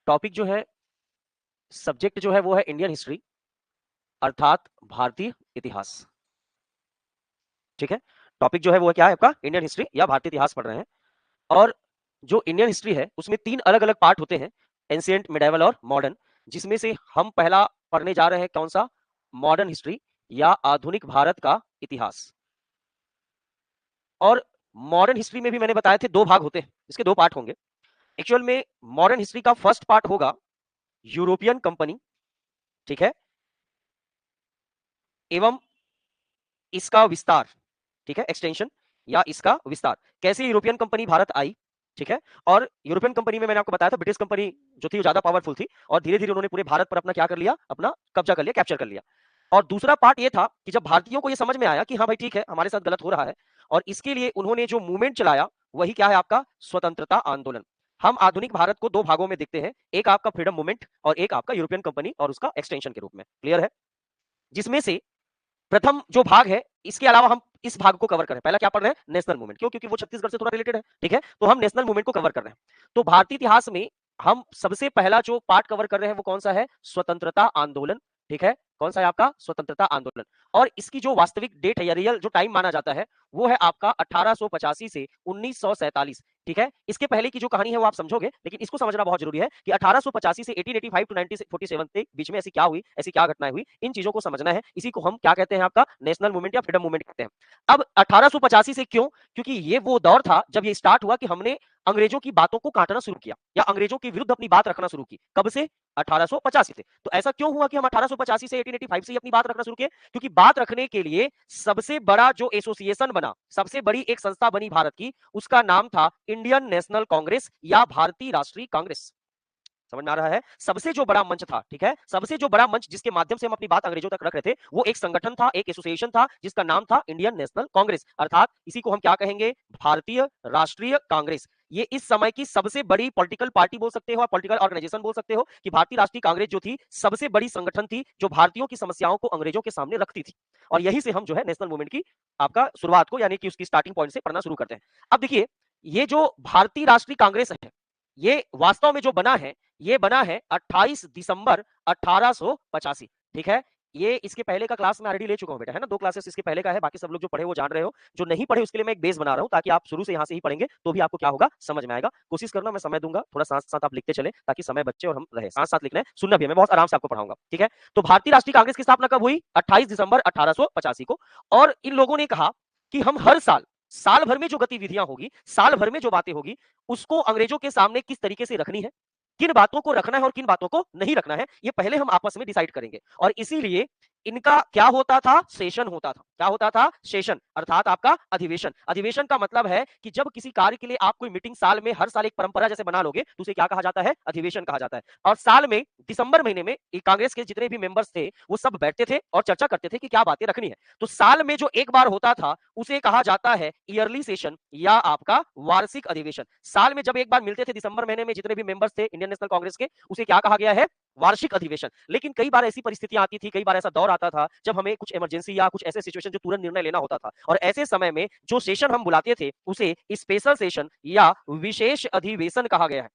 Topic जो है, subject जो है वो है इंडियन हिस्ट्री, अर्थात भारतीय इतिहास। ठीक है, टॉपिक जो है वो है क्या है आपका, इंडियन हिस्ट्री या भारतीय इतिहास पढ़ रहे हैं। और जो इंडियन हिस्ट्री है उसमें 3 अलग-अलग पार्ट होते हैं, एंशिएंट, मिडाइवल और मॉडर्न, जिसमें से हम पहला पढ़ने जा रहे हैं कौन सा, मॉडर्न हिस्ट्री या आधुनिक भारत का इतिहास। और मॉडर्न हिस्ट्री में भी मैंने बताया थे 2 भाग होते हैं, इसके 2 पार्ट होंगे। एक्चुअल में मॉडर्न हिस्ट्री का फर्स्ट पार्ट होगा यूरोपियन कंपनी, ठीक है, एवं इसका विस्तार, ठीक है, एक्सटेंशन या इसका विस्तार, कैसे यूरोपियन कंपनी भारत आई, ठीक है। और यूरोपियन कंपनी में मैंने आपको बताया था ब्रिटिश कंपनी जो थी ज्यादा पावरफुल थी और धीरे धीरे उन्होंने पूरे भारत पर अपना क्या कर लिया, अपना कब्जा कर लिया, कैप्चर कर लिया। और दूसरा पार्ट ये था कि जब भारतीयों को ये समझ में आया कि हाँ भाई ठीक है, हमारे साथ गलत हो रहा है, और इसके लिए उन्होंने जो मूवमेंट चलाया वही क्या है आपका, स्वतंत्रता आंदोलन। हम आधुनिक भारत को 2 भागों में देखते हैं, एक आपका फ्रीडम मूवमेंट और एक आपका यूरोपियन कंपनी और उसका एक्सटेंशन के रूप में। क्लियर है? जिसमें से प्रथम जो भाग है, इसके अलावा हम इस भाग को कवर कर रहे हैं। पहला क्या पढ़ रहे हैं, नेशनल मूवमेंट, क्यों, क्योंकि वो छत्तीसगढ़ से थोड़ा रिलेटेड है, ठीक है। तो हम नेशनल मूवमेंट को कवर कर रहे हैं। तो भारतीय इतिहास में हम सबसे पहला जो पार्ट कवर कर रहे हैं वो कौन सा है, स्वतंत्रता आंदोलन, ठीक है। कौन सा है आपका, स्वतंत्रता आंदोलन। और इसकी जो वास्तविक डेट है या रियल जो टाइम माना जाता है वो है आपका 1885 से 1947, ठीक है। इसके पहले की जो कहानी है वो आप समझोगे, लेकिन इसको समझना बहुत जरूरी है कि 1885 से 1885 टू 1947 के बीच में ऐसी क्या हुई, ऐसी क्या घटनाएं हुई, इन चीजों को समझना है। इसी को हम क्या कहते हैं, आपका नेशनल मूवमेंट या फ्रीडम मूवमेंट कहते हैं। अब 1885 से क्यों, क्योंकि ये वो दौर था जब ये स्टार्ट हुआ कि हमने अंग्रेजों की बातों को काटना शुरू किया या अंग्रेजों के विरुद्ध अपनी बात रखना शुरू की। कब से, 1885 से। तो ऐसा क्यों हुआ कि हम 1885 से 1885 से अपनी बात रखना शुरू किए, क्योंकि बात रखने के लिए सबसे बड़ा जो एसोसिएशन बना, सबसे बड़ी एक संस्था बनी भारत की, उसका नाम था इंडियन नेशनल कांग्रेस या भारतीय राष्ट्रीय कांग्रेस। समझ में आ रहा है, सबसे जो बड़ा मंच था, ठीक है, सबसे जो बड़ा मंच जिसके माध्यम से हम अपनी बात अंग्रेजों तक रख रहे थे, वो एक संगठन था, एक एसोसिएशन था, जिसका नाम था इंडियन नेशनल कांग्रेस, अर्थात इसी को हम क्या कहेंगे, भारतीय राष्ट्रीय कांग्रेस। ये इस समय की सबसे बड़ी पॉलिटिकल पार्टी बोल सकते हो, पॉलिटिकल ऑर्गेनाइजेशन बोल सकते हो, कि भारतीय राष्ट्रीय कांग्रेस जो थी सबसे बड़ी संगठन थी जो भारतीयों की समस्याओं को अंग्रेजों के सामने रखती थी। और यही से हम जो है नेशनल मूवमेंट की आपका शुरुआत को, यानी कि उसकी स्टार्टिंग पॉइंट से पढ़ना शुरू करते हैं। अब देखिए, ये जो भारतीय राष्ट्रीय कांग्रेस है, ये वास्तव में जो बना है, ये बना है 28 दिसंबर 1885, ठीक है। ये इसके पहले का क्लास में ऑलरेडी ले चुका हूं बेटा, है ना, 2 क्लासेस इसके पहले का है। बाकी सब लोग जो पढ़े वो जान रहे हो, जो नहीं पढ़े उसके लिए मैं एक बेस बना रहा हूं, ताकि आप शुरू से यहां से ही पढ़ेंगे तो भी आपको क्या होगा, समझ में आएगा। कोशिश करना, मैं समय दूंगा, थोड़ा साथ साथ आप लिखते चले ताकि समय बच्चे और हम रहे, साथ साथ लिखना है, सुनना भी है, मैं बहुत आराम से आपको पढ़ाऊंगा, ठीक है। तो भारतीय राष्ट्रीय कांग्रेस की स्थापना कब हुई, 28 दिसंबर 1885 को। और इन लोगों ने कहा कि हम हर साल, साल भर में जो गतिविधियां होगी, साल भर में जो बातें होगी, उसको अंग्रेजों के सामने किस तरीके से रखनी है, किन बातों को रखना है और किन बातों को नहीं रखना है, ये पहले हम आपस में डिसाइड करेंगे। और इसीलिए इनका क्या होता था, सेशन होता था। क्या होता था, सेशन, अर्थात आपका अधिवेशन। अधिवेशन का मतलब है कि जब किसी कार्य के लिए आप कोई मीटिंग साल में हर साल एक परंपरा जैसे बना लोगे तो उसे क्या कहा जाता है, अधिवेशन कहा जाता है। और साल में दिसंबर महीने में कांग्रेस के जितने भी मेंबर्स थे वो सब बैठते थे और चर्चा करते थे कि क्या बातें रखनी है। तो साल में जो एक बार होता था उसे कहा जाता है ईयरली सेशन या आपका वार्षिक अधिवेशन। साल में जब एक बार मिलते थे दिसंबर महीने में जितने भी मेंबर्स थे इंडियन नेशनल कांग्रेस के, उसे क्या कहा गया है, वार्षिक अधिवेशन। लेकिन कई बार ऐसी परिस्थितियां आती थी, कई बार ऐसा दौर आता था जब हमें कुछ इमरजेंसी या कुछ ऐसे सिचुएशन जो तुरंत निर्णय लेना होता था, और ऐसे समय में जो सेशन हम बुलाते थे उसे स्पेशल सेशन या विशेष अधिवेशन कहा गया है।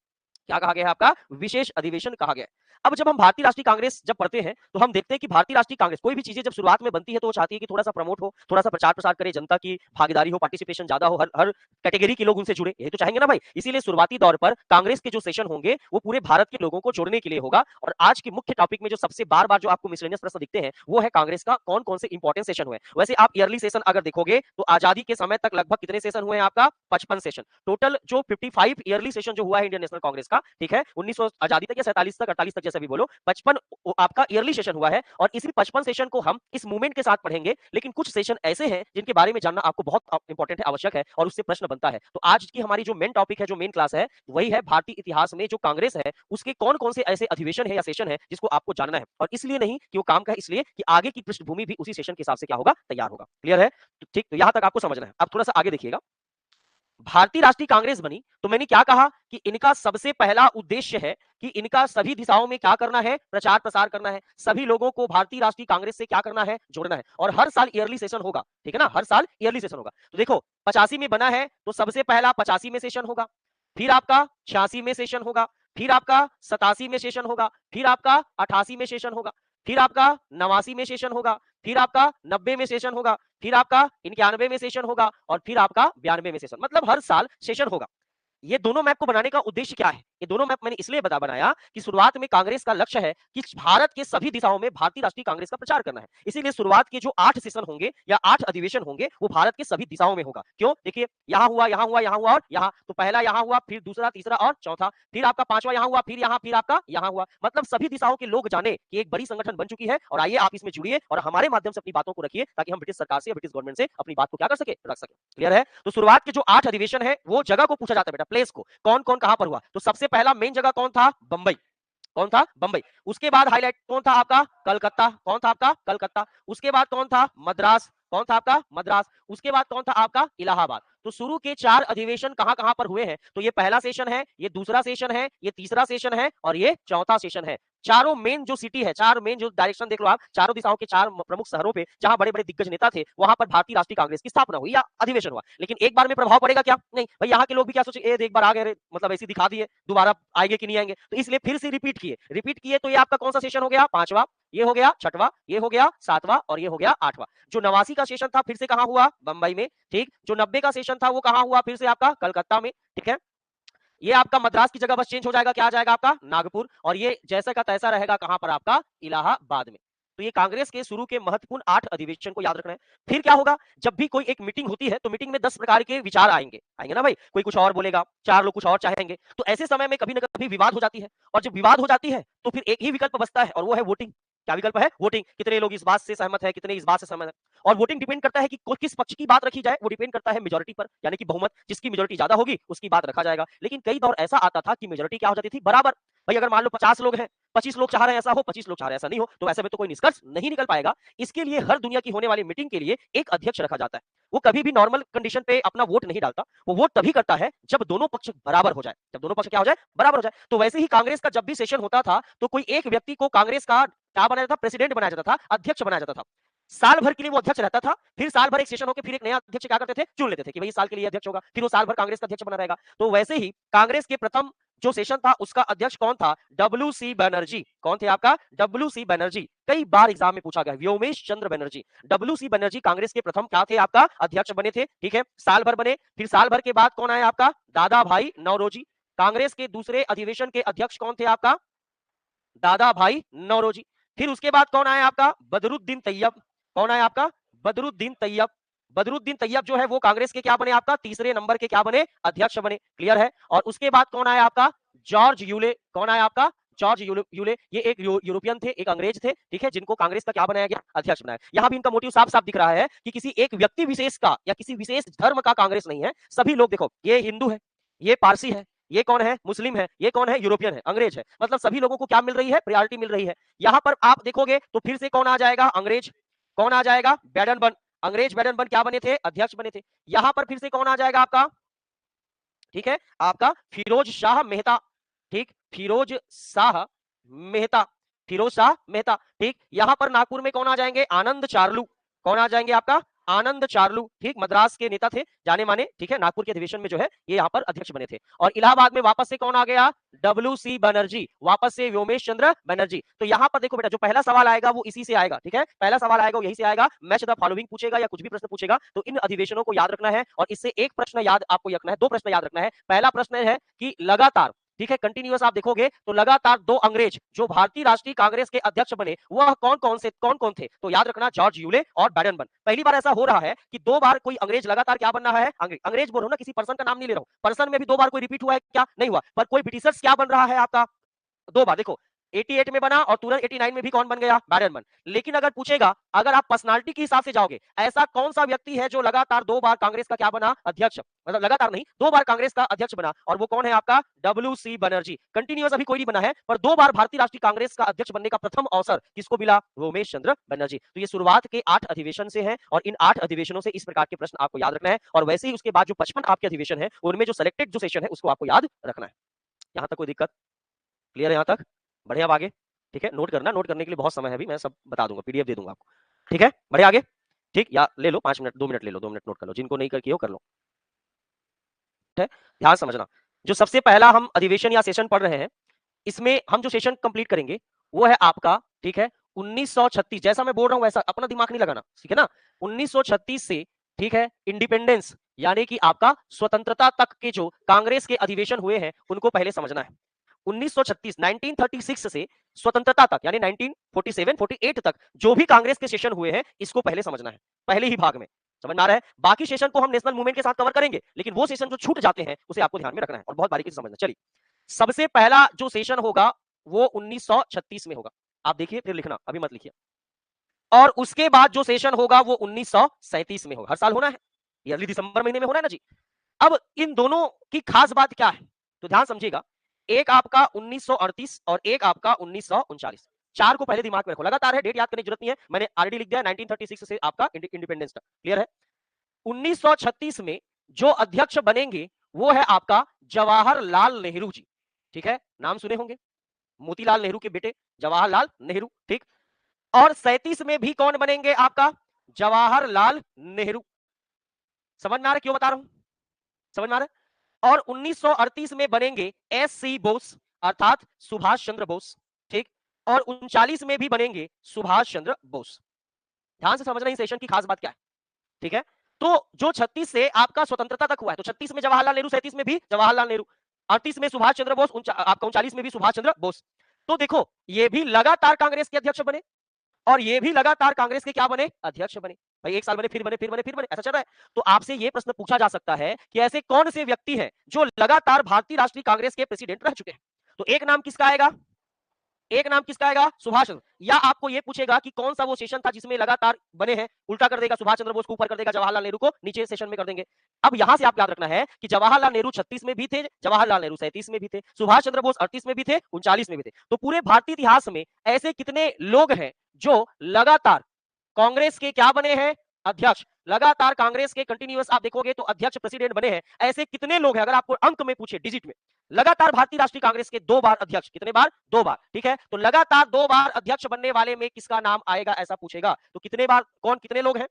क्या कहा गया है आपका, विशेष अधिवेशन कहा गया है। अब जब हम भारतीय राष्ट्रीय कांग्रेस जब पढ़ते हैं तो हम देखते हैं कि भारतीय राष्ट्रीय कांग्रेस कोई भी चीजें जब शुरुआत में बनती है तो वो चाहती है कि थोड़ा सा प्रमोट हो, थोड़ा सा प्रचार प्रसार करे, जनता की भागीदारी हो, पार्टिसिपेशन ज्यादा हो, हर हर कैटेगरी के लोग उनसे जुड़े, यही तो चाहेंगे ना भाई। इसीलिए शुरुआती दौर पर कांग्रेस के जो सेशन होंगे वो पूरे भारत के लोगों को जोड़ने के लिए होगा। और आज के मुख्य टॉपिक में जो सबसे बार बार जो आपको मिसलेनियस प्रश्न दिखते हैं वो है कांग्रेस का कौन कौन से इंपॉर्टेंट सेशन हुए। वैसे आप ईयरली सेशन अगर देखोगे तो आजादी के समय तक लगभग कितने सेशन हुए हैं, आपका 55 सेशन टोटल। जो 55 ईयरली सेशन जो हुआ है इंडियन नेशनल कांग्रेस का, ठीक है, 1900 आजादी तक या 47 तक, 48 तक, जैसे भी बोलो, 55 आपका ईयरली सेशन हुआ है। और इसी 55 सेशन को हम इस मूवमेंट के साथ पढ़ेंगे। लेकिन कुछ सेशन ऐसे हैं जिनके बारे में जानना आपको बहुत इंपॉर्टेंट है, आवश्यक है, और उससे प्रश्न बनता है। तो आज की हमारी जो मेन टॉपिक है, जो मेन क्लास है, वही है भारतीय इतिहास में जो कांग्रेस है उसके कौन कौन से ऐसे अधिवेशन है या सेशन है जिसको आपको जानना है। और इसलिए नहीं कि वो काम का है, इसलिए कि आगे की पृष्ठभूमि भी उसी सेशन के हिसाब से क्या होगा, तैयार होगा। क्लियर है? तो ठीक, तो यहां तक आपको समझना है। अब थोड़ा सा आगे देखिएगा। भारतीय राष्ट्रीय कांग्रेस बनी तो मैंने क्या कहा कि इनका सबसे पहला उद्देश्य है कि इनका सभी दिशाओं में क्या करना है, प्रचार प्रसार करना है, सभी लोगों को भारतीय राष्ट्रीय कांग्रेस से क्या करना है, जोड़ना है। और हर साल ईयरली सेशन होगा, ठीक है ना, हर साल ईयरली सेशन होगा। तो देखो 85 में बना है तो सबसे पहला 85 में सेशन होगा, फिर आपका 86 में सेशन होगा, फिर आपका 87 में सेशन होगा, फिर आपका 88 में सेशन होगा, फिर आपका 89 में सेशन होगा, फिर आपका 90 में सेशन होगा, फिर आपका 91 में सेशन होगा और फिर आपका 92 में सेशन। मतलब हर साल सेशन होगा। ये दोनों मैप को बनाने का उद्देश्य क्या है? ये दोनों मैप मैंने इसलिए बनाया कि शुरुआत में कांग्रेस का लक्ष्य है कि भारत के सभी दिशाओं में भारतीय राष्ट्रीय कांग्रेस का प्रचार करना है। इसीलिए शुरुआत के जो 8 सेशन होंगे या 8 अधिवेशन होंगे वो भारत के सभी दिशाओं में होगा। क्यों? देखिए, यहाँ हुआ, यहाँ हुआ, यहाँ हुआ और यहाँ। तो पहला यहाँ हुआ, फिर दूसरा, तीसरा और चौथा, फिर आपका पांचवा यहाँ हुआ, फिर यहाँ, फिर आपका यहाँ हुआ। मतलब सभी दिशाओं के लोग जाने कि एक बड़ी संगठन बन चुकी है और आइए आप इसमें जुड़िए और हमारे माध्यम से अपनी बातों को रखिए ताकि हम ब्रिटिश सरकार से, ब्रिटिश गवर्नमेंट से अपनी बात को क्या कर सके, रख सके। क्लियर है? तो शुरुआत के जो 8 अधिवेशन है वो जगह को पूछा जाता है बेटा, प्लेस को, कौन कौन कहां पर हुआ। तो सबसे पहला मेन जगह कौन था? बंबई। कौन था? बंबई। उसके बाद हाईलाइट कौन था आपका? कलकत्ता। कौन था आपका? कलकत्ता। उसके बाद कौन था? मद्रास। कौन था आपका? मद्रास। उसके बाद कौन था आपका? इलाहाबाद। तो शुरू के 4 अधिवेशन कहां कहां पर हुए हैं? तो ये पहला सेशन है, ये दूसरा सेशन है, ये तीसरा सेशन है और ये चौथा सेशन है। चारों मेन जो सिटी है, चार मेन जो डायरेक्शन देख लो आप, चारों दिशाओं के 4 प्रमुख शहरों पे जहां बड़े बड़े दिग्गज नेता थे वहां पर भारतीय राष्ट्रीय कांग्रेस की स्थापना हुई या अधिवेशन हुआ। लेकिन एक बार में प्रभाव पड़ेगा क्या? नहीं भाई, यहाँ के लोग भी क्या सोचे, एक बार आ गए, मतलब ऐसे दिखा दिए, दोबारा आएंगे कि नहीं आएंगे। तो इसलिए फिर से रिपीट किए। तो ये आपका कौन सा सेशन हो गया? 5वां, ये हो गया 6वां, ये हो गया 7वां और ये हो गया 8वां। जो 89 का सेशन था फिर से कहां हुआ? बंबई में। ठीक। जो 90 का सेशन था वो कहां हुआ? फिर से आपका कलकत्ता में। ठीक है। ये आपका मद्रास की जगह बस चेंज हो जाएगा, क्या आ जाएगा आपका? नागपुर। और ये जैसा का तैसा रहेगा कहां पर आपका? इलाहाबाद में। तो ये कांग्रेस के शुरू के महत्वपूर्ण 8 अधिवेशन को याद रखना है। फिर क्या होगा? जब भी कोई एक मीटिंग होती है तो मीटिंग में 10 प्रकार के विचार आएंगे ना भाई। कोई कुछ और बोलेगा, 4 लोग कुछ और चाहेंगे, तो ऐसे समय में कभी ना कभी विवाद हो जाती है। और जब विवाद हो जाती है तो फिर एक ही विकल्प बचता है और वो है वोटिंग। क्या विकल्प है? वोटिंग। कितने लोग इस बात से सहमत है, कितने इस बात से सहमत है। और वोटिंग डिपेंड करता है कि किस पक्ष की बात रखी जाए, वो डिपेंड करता है मेजोरिटी पर, यानी कि बहुमत। जिसकी मेजोरिटी ज्यादा होगी उसकी बात रखा जाएगा। लेकिन कई दौर ऐसा आता था कि मेजोरिटी क्या हो जाती थी? बराबर। भाई अगर मान लो 50 लोग हैं, 25 लोग चाह रहे हैं ऐसा हो, 25 लोग चाह रहे हैं ऐसा नहीं हो, तो ऐसे में तो कोई निष्कर्ष नहीं निकल पाएगा। इसके लिए हर दुनिया की होने वाली मीटिंग के लिए एक अध्यक्ष रखा जाता है। वो कभी भी नॉर्मल कंडीशन पे अपना वोट नहीं डालता। वो वोट तभी करता है जब दोनों पक्ष बराबर हो जाए। जब दोनों पक्ष क्या हो जाए? बराबर हो जाए। तो वैसे ही कांग्रेस का जब भी सेशन होता था तो कोई एक व्यक्ति को कांग्रेस का क्या बनाया जाता था? प्रेसिडेंट बनाया जाता था, अध्यक्ष बनाया जाता था। साल भर के लिए वो अध्यक्ष रहता था। फिर साल भर एक सेशन होकर फिर एक नया अध्यक्ष क्या करते थे? चुन लेते थे कि भाई साल के लिए अध्यक्ष होगा, फिर वो साल भर कांग्रेस का अध्यक्ष बना रहेगा। तो वैसे ही कांग्रेस के प्रथम जो सेशन था उसका अध्यक्ष कौन था? डब्ल्यू.सी. बनर्जी। कौन थे आपका? डब्ल्यू.सी. बनर्जी। कई बार एग्जाम में पूछा गया, व्योमेश चंद्र बनर्जी। डब्ल्यू.सी. बनर्जी कांग्रेस के प्रथम क्या थे आपका? अध्यक्ष बने थे। ठीक है, साल भर बने। फिर साल भर के बाद कौन आया आपका? दादा भाई नौरोजी। कांग्रेस के दूसरे अधिवेशन के अध्यक्ष कौन थे आपका? दादा भाई नौरोजी। फिर उसके बाद कौन आया आपका? बदरुद्दीन तैयब। कौन आया आपका? बदरुद्दीन तैयब। बदरुद्दीन तैयब जो है वो कांग्रेस के क्या बने आपका? तीसरे नंबर के क्या बने? अध्यक्ष बने। क्लियर है? और उसके बाद कौन आया आपका? George Yule. कौन आया आपका? George Yule. ये एक यूरोपियन थे, एक अंग्रेज थे। ठीक है, जिनको कांग्रेस का क्या बनाया गया? अध्यक्ष बनाया। यहां भी इनका मोटिव साफ साफ दिख रहा है कि किसी एक व्यक्ति विशेष का या किसी विशेष धर्म का कांग्रेस नहीं है। सभी लोग देखो, ये हिंदू है, ये पारसी है, ये कौन है? मुस्लिम है, ये कौन है? यूरोपियन है, अंग्रेज है। मतलब सभी लोगों को क्या मिल रही है? प्रायोरिटी मिल रही है। यहां पर आप देखोगे तो फिर से कौन आ जाएगा? अंग्रेज। कौन आ जाएगा? बैडनबर्न। अंग्रेज बैडनबर्न क्या बने थे? अध्यक्ष बने थे। यहां पर फिर से कौन आ जाएगा आपका? ठीक है, आपका फिरोज शाह मेहता। ठीक, फिरोज शाह मेहता। फिरोज शाह मेहता। ठीक, यहां पर नागपुर में कौन आ जाएंगे? आनंद चार्लू। कौन आ जाएंगे आपका? आनंद चार्लू। ठीक, मद्रास के नेता थे, जाने माने। ठीक है, नागपुर के अधिवेशन में जो है ये यहाँ पर अध्यक्ष बने थे। और इलाहाबाद में वापस से कौन आ गया? डब्ल्यू.सी. बनर्जी। वापस से व्योमेश चंद्र बनर्जी। तो यहाँ पर देखो बेटा, जो पहला सवाल आएगा वो इसी से आएगा। ठीक है, पहला सवाल आएगा वो यही से आएगा। मैच द फॉलोइंग पूछेगा या कुछ भी प्रश्न पूछेगा तो इन अधिवेशनों को याद रखना है। और इससे एक प्रश्न याद आपको रखना है, 2 प्रश्न याद रखना है। पहला प्रश्न है कि लगातार, ठीक है, कंटिन्यूअस आप देखोगे तो लगातार 2 अंग्रेज जो भारतीय राष्ट्रीय कांग्रेस के अध्यक्ष बने वह कौन कौन थे? तो याद रखना, जॉर्ज यूले और बैडनबर्न। पहली बार ऐसा हो रहा है कि 2 बार कोई अंग्रेज लगातार क्या बन रहा है? अंग्रेज बोल रहा हूं ना, किसी पर्सन का नाम नहीं ले रहा हूं। पर्सन में भी 2 बार कोई रिपीट हुआ है क्या? नहीं हुआ। पर कोई ब्रिटिशर्स क्या बन रहा है आपका? 2 बार। देखो 88 में बना और तुरंत 89 में भी कौन बन गया? बैडनबर्न। लेकिन अगर पूछेगा, अगर आप पर्सनालिटी के हिसाब से जाओगे, ऐसा कौन सा व्यक्ति है जो लगातार 2 बार कांग्रेस का क्या बना? अध्यक्ष। मतलब लगातार नहीं, 2 बार कांग्रेस का अध्यक्ष बना और वो कौन है आपका? डब्ल्यू.सी. बनर्जी। कंटिन्यूअस अभी कोई नहीं बना है, पर 2 बार भारतीय राष्ट्रीय कांग्रेस का अध्यक्ष बनने का प्रथम अवसर किसको मिला? उमेश चंद्र बनर्जी। तो ये शुरुआत के 8 अधिवेशन से है और इन 8 अधिवेशनों से इस प्रकार के प्रश्न आपको याद रखना है। और वैसे ही उसके बाद जो 55 आपके अधिवेशन है उनमें जो सिलेक्टेड जो सेशन है उसको आपको याद रखना है। यहां तक कोई दिक्कत? क्लियर है यहां तक? बढ़िया, अब आगे। ठीक है, नोट करना, नोट करने के लिए बहुत समय है, अभी मैं सब बता दूंगा, पीडीएफ दे दूंगा आपको। ठीक है, बढ़िया, आगे। ठीक, या ले लो 5 मिनट, 2 मिनट ले लो, 2 मिनट नोट कर लो, जिनको नहीं किए हो कर लो। ठीक है, ध्यान समझना। जो सबसे पहला हम अधिवेशन या सेशन पढ़ रहे हैं इसमें हम जो सेशन कंप्लीट करेंगे वो है आपका, ठीक है, 1936। जैसा मैं बोल रहा हूं वैसा अपना दिमाग नहीं लगाना, ठीक है ना। 1936 से, ठीक है, इंडिपेंडेंस यानी कि आपका स्वतंत्रता तक के जो कांग्रेस के अधिवेशन हुए हैं उनको पहले समझना है। 1936 1936 से स्वतंत्रता तक यानी 1947 48 तक जो भी कांग्रेस के सेशन हुए हैं इसको पहले समझना है, पहले ही भाग में। समझ में आ रहा है? बाकी सेशन को हम नेशनल मूवमेंट के साथ कवर करेंगे, लेकिन वो सेशन जो छूट जाते हैं उसे आपको ध्यान में रखना है और बहुत बारीकी से समझना। चलिए, सबसे पहला जो सेशन होगा वो 1936 में होगा। आप देखिए फिर लिखना, अभी मत लिखिए। और उसके बाद जो सेशन होगा वो 1937 में होगा। हर साल होना है, ईयरली दिसंबर महीने में होना है ना जी। अब इन दोनों की खास बात क्या है तो ध्यान समझिएगा। एक आपका 1938 और एक आपका 1939। चार को पहले दिमाग में रखो, लगातार है, डेट याद करने की जरूरत नहीं है, मैंने ऑलरेडी लिख दिया 1936 से आपका इंडिपेंडेंस तक। क्लियर है? 1936 में जो अध्यक्ष बनेंगे वो है आपका जवाहरलाल नेहरू जी। ठीक है, नाम सुने होंगे, मोतीलाल नेहरू के बेटे जवाहरलाल नेहरू। ठीक, और 37 में भी कौन बनेंगे आपका जवाहरलाल नेहरू। समझ में आ रहा है क्यों बता रहा हूं? समझ में आ रहा है? और 1938 में बनेंगे एस.सी. बोस अर्थात सुभाष चंद्र बोस। ठीक, और 39 में भी बनेंगे सुभाष चंद्र बोस। ध्यान से समझना इन सेशन की खास बात क्या है। ठीक है, तो जो 36 से आपका स्वतंत्रता तक हुआ है, तो 36 में जवाहरलाल नेहरू, 37 में भी जवाहरलाल नेहरू, 38 में सुभाष चंद्र बोस, आपका 39 में भी सुभाष चंद्र बोस। तो देखो, ये भी लगातार कांग्रेस के अध्यक्ष बने और ये भी लगातार कांग्रेस के क्या बने, अध्यक्ष बने। भाई एक साल बने, फिर बने, फिर बने, फिर बने, ऐसा चल रहा है। तो आपसे ये प्रश्न पूछा जा सकता है कि ऐसे कौन से व्यक्ति हैं जो लगातार भारतीय राष्ट्रीय कांग्रेस के प्रेसिडेंट रह चुके हैं। तो एक नाम किसका आएगा, एक नाम किसका आएगा, सुभाष चंद्र। या आपको ये पूछेगा कि कौन सा वो सेशन था जिसमें लगातार बने हैं, उल्टा कर देगा, सुभाष चंद्र बोस को ऊपर कर देगा, जवाहरलाल नेहरू को नीचे सेशन में कर देंगे। अब यहां से आप याद रखना है कि जवाहरलाल नेहरू 36 में भी थे, जवाहरलाल नेहरू 37 में भी थे, सुभाष चंद्र बोस 38 में भी थे, 39 में भी थे। तो पूरे भारतीय इतिहास में ऐसे कितने लोग हैं जो लगातार कांग्रेस के क्या बने हैं, अध्यक्ष। लगातार कांग्रेस के कंटिन्यूअस आप देखोगे तो अध्यक्ष प्रेसिडेंट बने हैं। ऐसे कितने लोग हैं, अगर आपको अंक में पूछे, डिजिट में, लगातार भारतीय राष्ट्रीय कांग्रेस के 2 बार अध्यक्ष, कितने बार, 2 बार। ठीक है, तो लगातार 2 बार अध्यक्ष बनने वाले में किसका नाम आएगा ऐसा पूछेगा, तो कितने बार, कौन, कितने लोग हैं।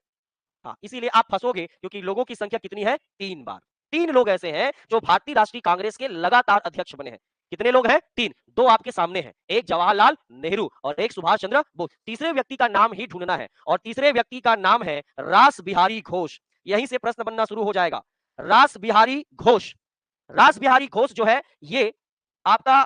हाँ, इसीलिए आप फंसोगे क्योंकि लोगों की संख्या कितनी है, 3 बार। 3 लोग ऐसे हैं जो भारतीय राष्ट्रीय कांग्रेस के लगातार अध्यक्ष बने हैं। कितने लोग हैं, 3। 2 आपके सामने हैं, एक जवाहरलाल नेहरू और एक सुभाष चंद्र बोस। तीसरे व्यक्ति का नाम ही ढूंढना है और तीसरे व्यक्ति का नाम है रास बिहारी घोष। यहीं से प्रश्न बनना शुरू हो जाएगा। रास बिहारी घोष, रास बिहारी घोष जो है ये आपका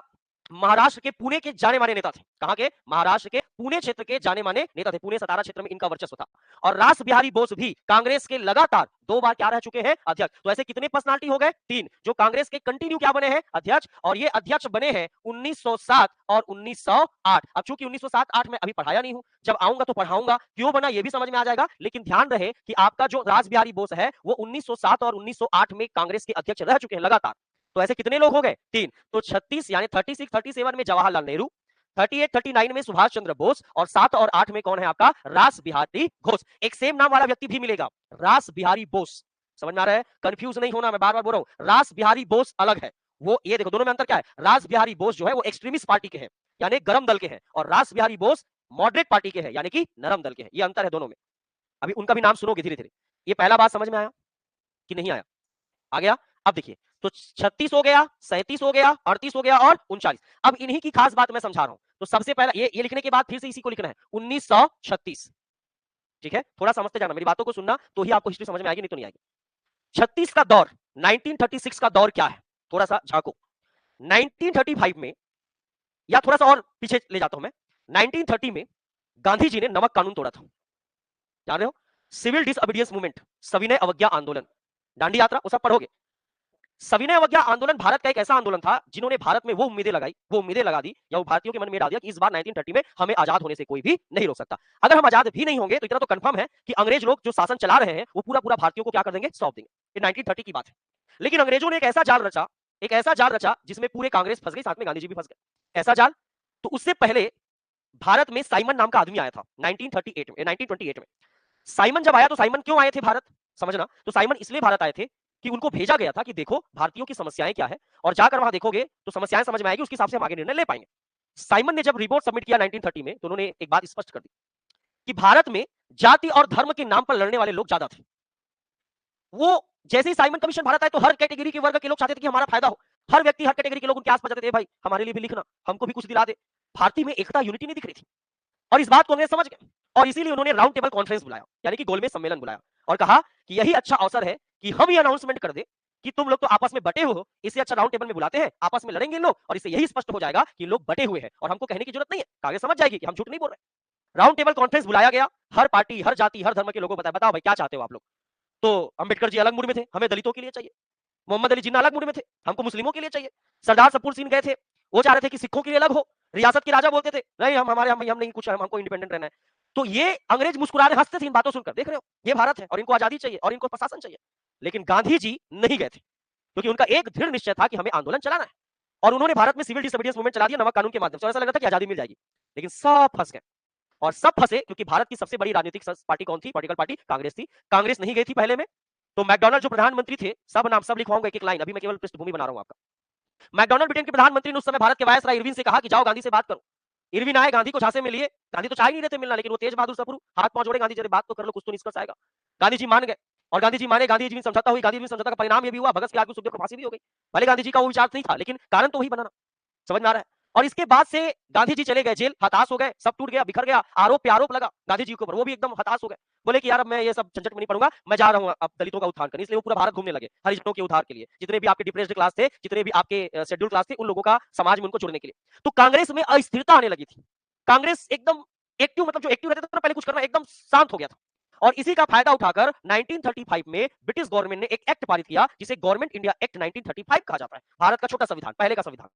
महाराष्ट्र के पुणे के जाने माने नेता थे। कहां के, महाराष्ट्र के पुणे क्षेत्र के जाने माने नेता थे। पुणे सतारा क्षेत्र में इनका वर्चस्व था। और रास बिहारी बोस भी कांग्रेस के लगातार 2 बार क्या रह चुके हैं, अध्यक्ष। तो ऐसे कितने पर्सनालिटी हो गए, 3, जो कांग्रेस के कंटिन्यू क्या बने हैं, अध्यक्ष। और ये अध्यक्ष बने हैं 1907 और 1908। अब चूंकि 1907-8 में अभी पढ़ाया नहीं हूं, जब आऊंगा तो पढ़ाऊंगा, क्यों बना ये भी समझ में आ जाएगा। लेकिन ध्यान रहे कि आपका जो रास बिहारी बोस है वो 1907 और 1908 में कांग्रेस के अध्यक्ष रह चुके हैं लगातार। तो ऐसे कितने लोग हो गए, 3। तो 36 यानी 36 37 में जवाहरलाल नेहरू, 38 39 में सुभाष चंद्र बोस और 7 और 8 में कौन है आपका, रास बिहारी घोष। एक सेम नाम वाला व्यक्ति भी मिलेगा, रास बिहारी बोस। समझ में आ रहा है, कंफ्यूज नहीं होना, मैं बार बार बोल रहा हूं। रास बिहारी बोस अलग है, वो ये देखो दोनों में अंतर क्या है। रास बिहारी बोस जो है वो एक्सट्रीमिस्ट पार्टी के हैं यानी गरम दल के हैं, और रास बिहारी बोस मॉडरेट पार्टी के हैं यानी कि नरम दल के हैं। ये अंतर है दोनों में। अभी उनका भी नाम सुनोगे धीरे धीरे। ये पहला बात समझ में आया कि नहीं आया, आ गया। अब देखिए, तो 36 हो गया, 37 हो गया, 38 हो गया और 39। अब इन्हीं की खास बात मैं समझा रहा हूं। तो सबसे पहला ये लिखने के बाद फिर से इसी को लिखना है, 1936। ठीक है, थोड़ा समझते जाना, मेरी बातों को सुनना तो ही आपको हिस्ट्री समझ में आएगी, नहीं तो नहीं आएगी। 36 का दौर, 1936 का दौर क्या है, थोड़ा सा झांको। 1935 में, या थोड़ा सा और पीछे ले जाता हूं मैं, 1930 में गांधी जी ने नमक कानून तोड़ा था, जान रहे हो। सिविल डिसओबीडियंस मूवमेंट, सविनय अवज्ञा आंदोलन, दांडी यात्रा, वो सब पढ़ोगे। सविनय अवज्ञा आंदोलन भारत का एक ऐसा आंदोलन था जिन्होंने भारत में वो उम्मीदें लगा दी या वो भारतीयों के मन में डाल दिया कि इस बार 1930 में हमें आजाद होने से कोई भी नहीं रोक सकता। अगर हम आजाद भी नहीं होंगे तो इतना तो कंफर्म है कि अंग्रेज लोग जो शासन चला रहे हैं वो पूरा पूरा भारतीयों को क्या कर देंगे, सौंप देंगे। ये 1930 की बात है। लेकिन अंग्रेजों ने एक ऐसा जाल रचा जिसमें पूरे कांग्रेस फंस गई, साथ में गांधी जी भी फंस गए। ऐसा जाल, तो उससे पहले भारत में साइमन नाम का आदमी आया था 1928 में। साइमन जब आया तो साइमन क्यों आए थे भारत, समझना। तो साइमन इसलिए भारत आए थे कि उनको भेजा गया था कि देखो भारतीयों की समस्याएं क्या है, और जाकर वहां देखोगे तो समस्याएं समझ में आएगी, उसके हिसाब से हम आगे निर्णय ले पाएंगे। साइमन ने जब रिपोर्ट सबमिट किया 1930 में, तो उन्होंने एक बात स्पष्ट कर दी कि भारत में जाति और धर्म के नाम पर लड़ने वाले लोग ज्यादा थे। वो जैसे ही साइमन कमीशन भारत आए तो हर कैटेगरी के वर्ग के लोग चाहते थे कि हमारा फायदा हो, हर व्यक्ति, हर कैटेगरी के लोग उनके आसपास जाते थे, भाई हमारे लिए भी लिखना, हमको भी कुछ दिला दे। भारतीय में एकता, यूनिटी नहीं दिख रही थी, और इस बात को अंग्रेज समझ गए, और इसीलिए उन्होंने राउंड टेबल कॉन्फ्रेंस बुलाया, यानी कि गोलमेज सम्मेलन बुलाया, और कहा कि यही अच्छा अवसर है कि हम ये अनाउंसमेंट कर दे कि तुम लोग तो आपस में बटे हो, इससे अच्छा राउंड टेबल में बुलाते हैं, आपस में लड़ेंगे लोग, और इससे यही स्पष्ट हो जाएगा कि लोग बटे हुए हैं, और हमको कहने की जरूरत नहीं है, कांग्रेस समझ जाएगी कि हम झूठ नहीं बोल रहे। राउंड टेबल कॉन्फ्रेंस बुलाया गया, हर पार्टी, हर जाति, हर धर्म के लोगों को बताया, बताओ भाई क्या चाहते हो आप लोग। तो अंबेडकर जी अलग मूड में थे, हमें दलितों के लिए चाहिए। मोहम्मद अली जिन्ना अलग मूड में थे, हमको मुस्लिमों के लिए चाहिए। सरदार सपूर सिंह गए थे, वो चाह रहे थे कि सिखों के लिए अलग हो। रियासत के राजा बोलते थे नहीं, हम नहीं, कुछ हमको इंडिपेंडेंट रहना है। तो ये अंग्रेज मुस्कुरा रहे, हंसते थे इन बातों सुनकर, देख रहे हो ये भारत है और इनको आजादी चाहिए और इनको प्रशासन चाहिए। लेकिन गांधी जी नहीं गए थे, क्योंकि उनका एक दृढ़ निश्चय था कि हमें आंदोलन चलाना है, और उन्होंने भारत में सिविल डिसोबीडियंस मूवमेंट चला दिया नमक कानून के माध्यम से, ऐसा लग रहा था कि आजादी मिल जाएगी। लेकिन सब फंस गए, और सब फंसे क्योंकि भारत की सबसे बड़ी राजनीतिक पार्टी कौन थी? पॉलिटिकल पार्टी कांग्रेस थी। कांग्रेस नहीं गई थी पहले में। तो मैकडोनल्ड जो प्रधानमंत्री थे, सब नाम सब लिखवाऊंगा एक एक लाइन, अभी मैं केवल पृष्ठभूमि बना रहा हूं आपका। मैकडोनल्ड ब्रिटेन के प्रधानमंत्री ने उस समय भारत के वायसराय इरविन से कहा कि जाओ गांधी से बात करो। इरविन आए, गांधी को झांसे में लिए। गांधी तो चाह ही नहीं रहे थे मिलना, लेकिन वो तेज बहादुर सपुर हाथ पांव जोड़े, गांधी जी बात तो कर लो, कुछ तो निष्कर्ष आएगा। गांधी जी मान गए, और गांधी जी माने, गांधी जी समझौता हुई। गांधी जी समझौता का परिणाम ये भी हुआ, भगत सिंह आगे सुखदेव को फांसी भी हो गई। भले गांधी जी का वो विचार नहीं था, लेकिन कारण तो वही बनाना। समझ में आ रहा है? और इसके बाद से गांधी जी चले गए जेल, हताश हो गए, सब टूट गया, बिखर गया, आरोप पे आरोप लगा गांधी जी के ऊपर, वो भी एकदम हताश हो गए। बोले कि यार अब मैं ये सब झंझट में नहीं पड़ूंगा, मैं जा रहा हूँ अब दलितों का उत्थान करने। इसलिए वो पूरा भारत घूमने लगे हरिजनों के उद्धार के लिए, जितने भी आपके डिप्रेस्ड क्लास थे, जितने भी आपके शेड्यूल क्लास थे, उन लोगों का समाज में उनको जोड़ने के लिए। तो कांग्रेस में अस्थिरता आने लगी थी। कांग्रेस एकदम एक्टिव, मतलब जो एक्टिव रहते थे पहले कुछ करना, एकदम शांत हो गया था। और इसी का फायदा उठाकर 1935 में ब्रिटिश गवर्नमेंट ने एक एक्ट पारित किया, जिसे गवर्नमेंट इंडिया एक्ट 1935 कहा जाता है, भारत का छोटा संविधान, पहले का संविधान।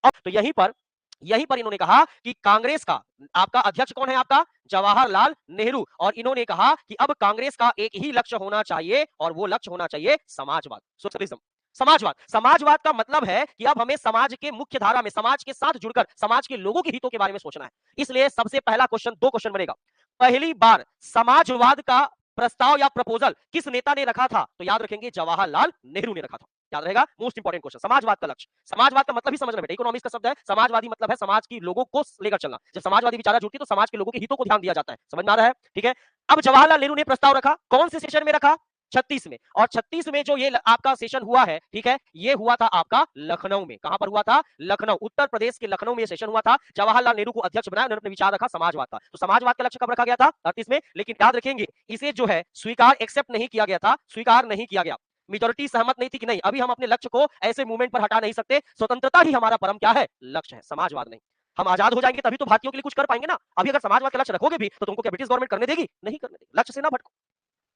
अब तो यहीं पर इन्होंने कहा कि कांग्रेस का आपका अध्यक्ष कौन है? आपका जवाहरलाल नेहरू। और इन्होंने कहा कि अब कांग्रेस का एक ही लक्ष्य होना चाहिए, और वो लक्ष्य होना चाहिए समाजवाद, सोशलिज्म। समाजवाद का मतलब है कि अब हमें समाज के मुख्य धारा में, समाज के साथ जुड़कर समाज के लोगों के हितों के बारे में सोचना है। इसलिए सबसे पहला क्वेश्चन, दो क्वेश्चन बनेगा। पहली बार समाजवाद का प्रस्ताव या प्रपोजल किस नेता ने रखा था? तो याद रखेंगे जवाहरलाल नेहरू ने रखा था। याद रहेगा, मोस्ट इंपॉर्टेंट क्वेश्चन। समाजवाद का लक्ष्य, समाजवाद का मतलब ही समझना बेटा, इकोनॉमिक्स का शब्द है। समाजवादी मतलब है समाज की लोगों को लेकर चलना। जब समाजवादी विचार जुड़ती है तो समाज के लोगों के हितों को ध्यान दिया जाता है। समझ में आ रहा है? ठीक है। अब जवाहरलाल नेहरू ने प्रस्ताव रखा, कौन से सेशन में रखा? 36 में। और 36 में जो ये आपका सेशन हुआ है, ठीक है, ये हुआ था आपका लखनऊ में। कहां पर हुआ था? लखनऊ, उत्तर प्रदेश के लखनऊ में ये सेशन हुआ था। जवाहरलाल नेहरू को अध्यक्ष बनाया, उन्होंने विचार रखा समाजवाद का। तो समाजवाद का लक्ष्य कब रखा गया था? 38 में। लेकिन याद रखेंगे, इसे जो है स्वीकार, एक्सेप्ट नहीं किया गया था, स्वीकार नहीं किया गया। मेजोरिटी सहमत नहीं थी कि नहीं, अभी हम अपने लक्ष्य को ऐसे मूवमेंट पर हटा नहीं सकते, स्वतंत्रता ही हमारा परम क्या है? लक्ष्य है, समाजवाद नहीं। हम आजाद हो जाएंगे तभी तो भारतीयों के लिए कुछ कर पाएंगे ना। अभी अगर समाजवाद का लक्ष्य रखोगे भी तो तुमको क्या ब्रिटिश गवर्नमेंट करने देगी? नहीं करने देगी। लक्ष्य से ना भटको।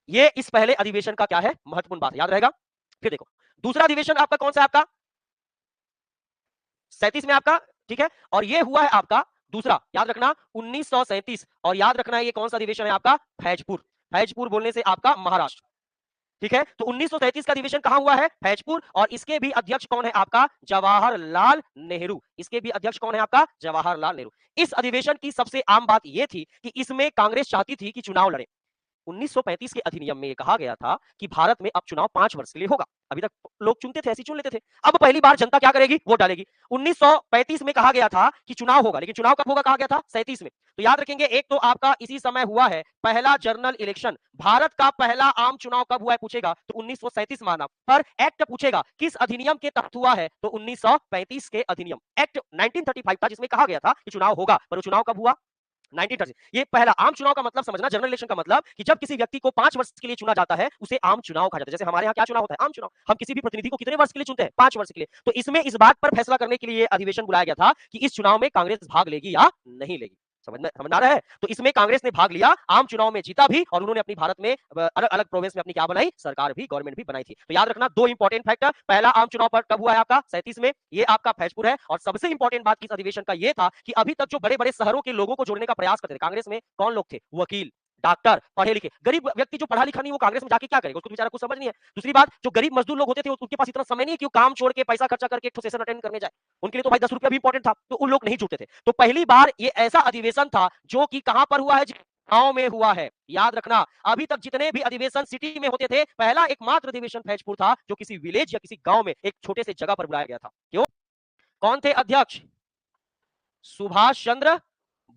ये इस पहले अधिवेशन का क्या है? महत्वपूर्ण बात है, याद रहेगा। फिर देखो, दूसरा अधिवेशन आपका कौन सा है? आपका 37 में आपका, ठीक है। और ये हुआ है आपका दूसरा, याद रखना 1937। और याद रखना ये कौन सा अधिवेशन है आपका? फैजपुर। फैजपुर बोलने से आपका महाराष्ट्र, ठीक है। तो 1937 का अधिवेशन कहां हुआ है? फैजपुर। और इसके भी अध्यक्ष कौन है? आपका जवाहरलाल नेहरू। इसके भी अध्यक्ष कौन है? आपका जवाहरलाल नेहरू। इस अधिवेशन की सबसे आम बात यह थी कि इसमें कांग्रेस चाहती थी कि चुनाव लड़े। 1935 के अधिनियम में कहा गया था कि भारत में अब चुनाव 5 वर्ष के लिए होगा। अभी तक लोग चुनते थे, ऐसे चुन लेते थे। अब पहली बार जनता क्या करेगी? वोट डालेगी। 1935 में कहा गया था कि चुनाव होगा, लेकिन चुनाव कब होगा कहा गया था? 37 में। तो याद रखेंगे, एक तो आपका इसी समय हुआ है पहला जनरल इलेक्शन। भारत का पहला आम चुनाव कब हुआ है पूछेगा तो 1937 माना। पर एक्ट पूछेगा किस अधिनियम के तहत हुआ है तो 1935 के अधिनियम, एक्ट 1935 था, जिसमें कहा गया था कि चुनाव होगा। पर वो चुनाव कब हुआ? 1930। ये पहला आम चुनाव का मतलब समझना, जनरल इलेक्शन का मतलब कि जब किसी व्यक्ति को 5 वर्ष के लिए चुना जाता है उसे आम चुनाव कहा जाता है। जैसे हमारे यहाँ क्या चुनाव होता है? आम चुनाव। हम किसी भी प्रतिनिधि को कितने वर्ष के लिए चुनते हैं? 5 वर्ष के लिए। तो इसमें इस बात पर फैसला करने के लिए अधिवेशन बुलाया गया था कि इस चुनाव में कांग्रेस भाग लेगी या नहीं लेगी। समझ आ रहा है? तो इसमें कांग्रेस ने भाग लिया, आम चुनाव में जीता भी, और उन्होंने अपनी भारत में अलग अलग प्रोविंस में अपनी क्या बनाई? सरकार भी, गवर्नमेंट भी बनाई थी। तो याद रखना दो इंपॉर्टेंट फैक्टर, पहला आम चुनाव पर कब हुआ है आपका? 37 में, ये आपका फैजपुर है। और सबसे इंपॉर्टेंट बात इस अधिवेशन का ये था कि अभी तक जो बड़े बड़े शहरों के लोगों को जोड़ने का प्रयास करते थे कांग्रेस में, कौन लोग थे? वकील, डॉक्टर, पढ़े लिखे। गरीब व्यक्ति जो पढ़ा लिखा नहीं, वो कांग्रेस में जाके क्या करेगा? उसको बेचारा कुछ समझ नहीं है। दूसरी बात, जो गरीब मजदूर लोग होते थे उनके पास इतना समय नहीं है कि वो काम छोड़ के पैसा खर्चा करके एक सेशन अटेंड करने जाए। उनके लिए तो भाई 10 रुपया भी इंपॉर्टेंट था, तो उन लोग नहीं जुड़ते थे। तो पहली बार ये ऐसा अधिवेशन था जो कि कहां पर हुआ है? गांव में हुआ है। याद रखना, अभी तक जितने भी अधिवेशन सिटी में होते थे, पहला एकमात्र अधिवेशन फैजपुर था जो किसी विलेज या किसी गांव में एक छोटे से जगह पर बुलाया गया था। क्यों? कौन थे अध्यक्ष? सुभाष चंद्र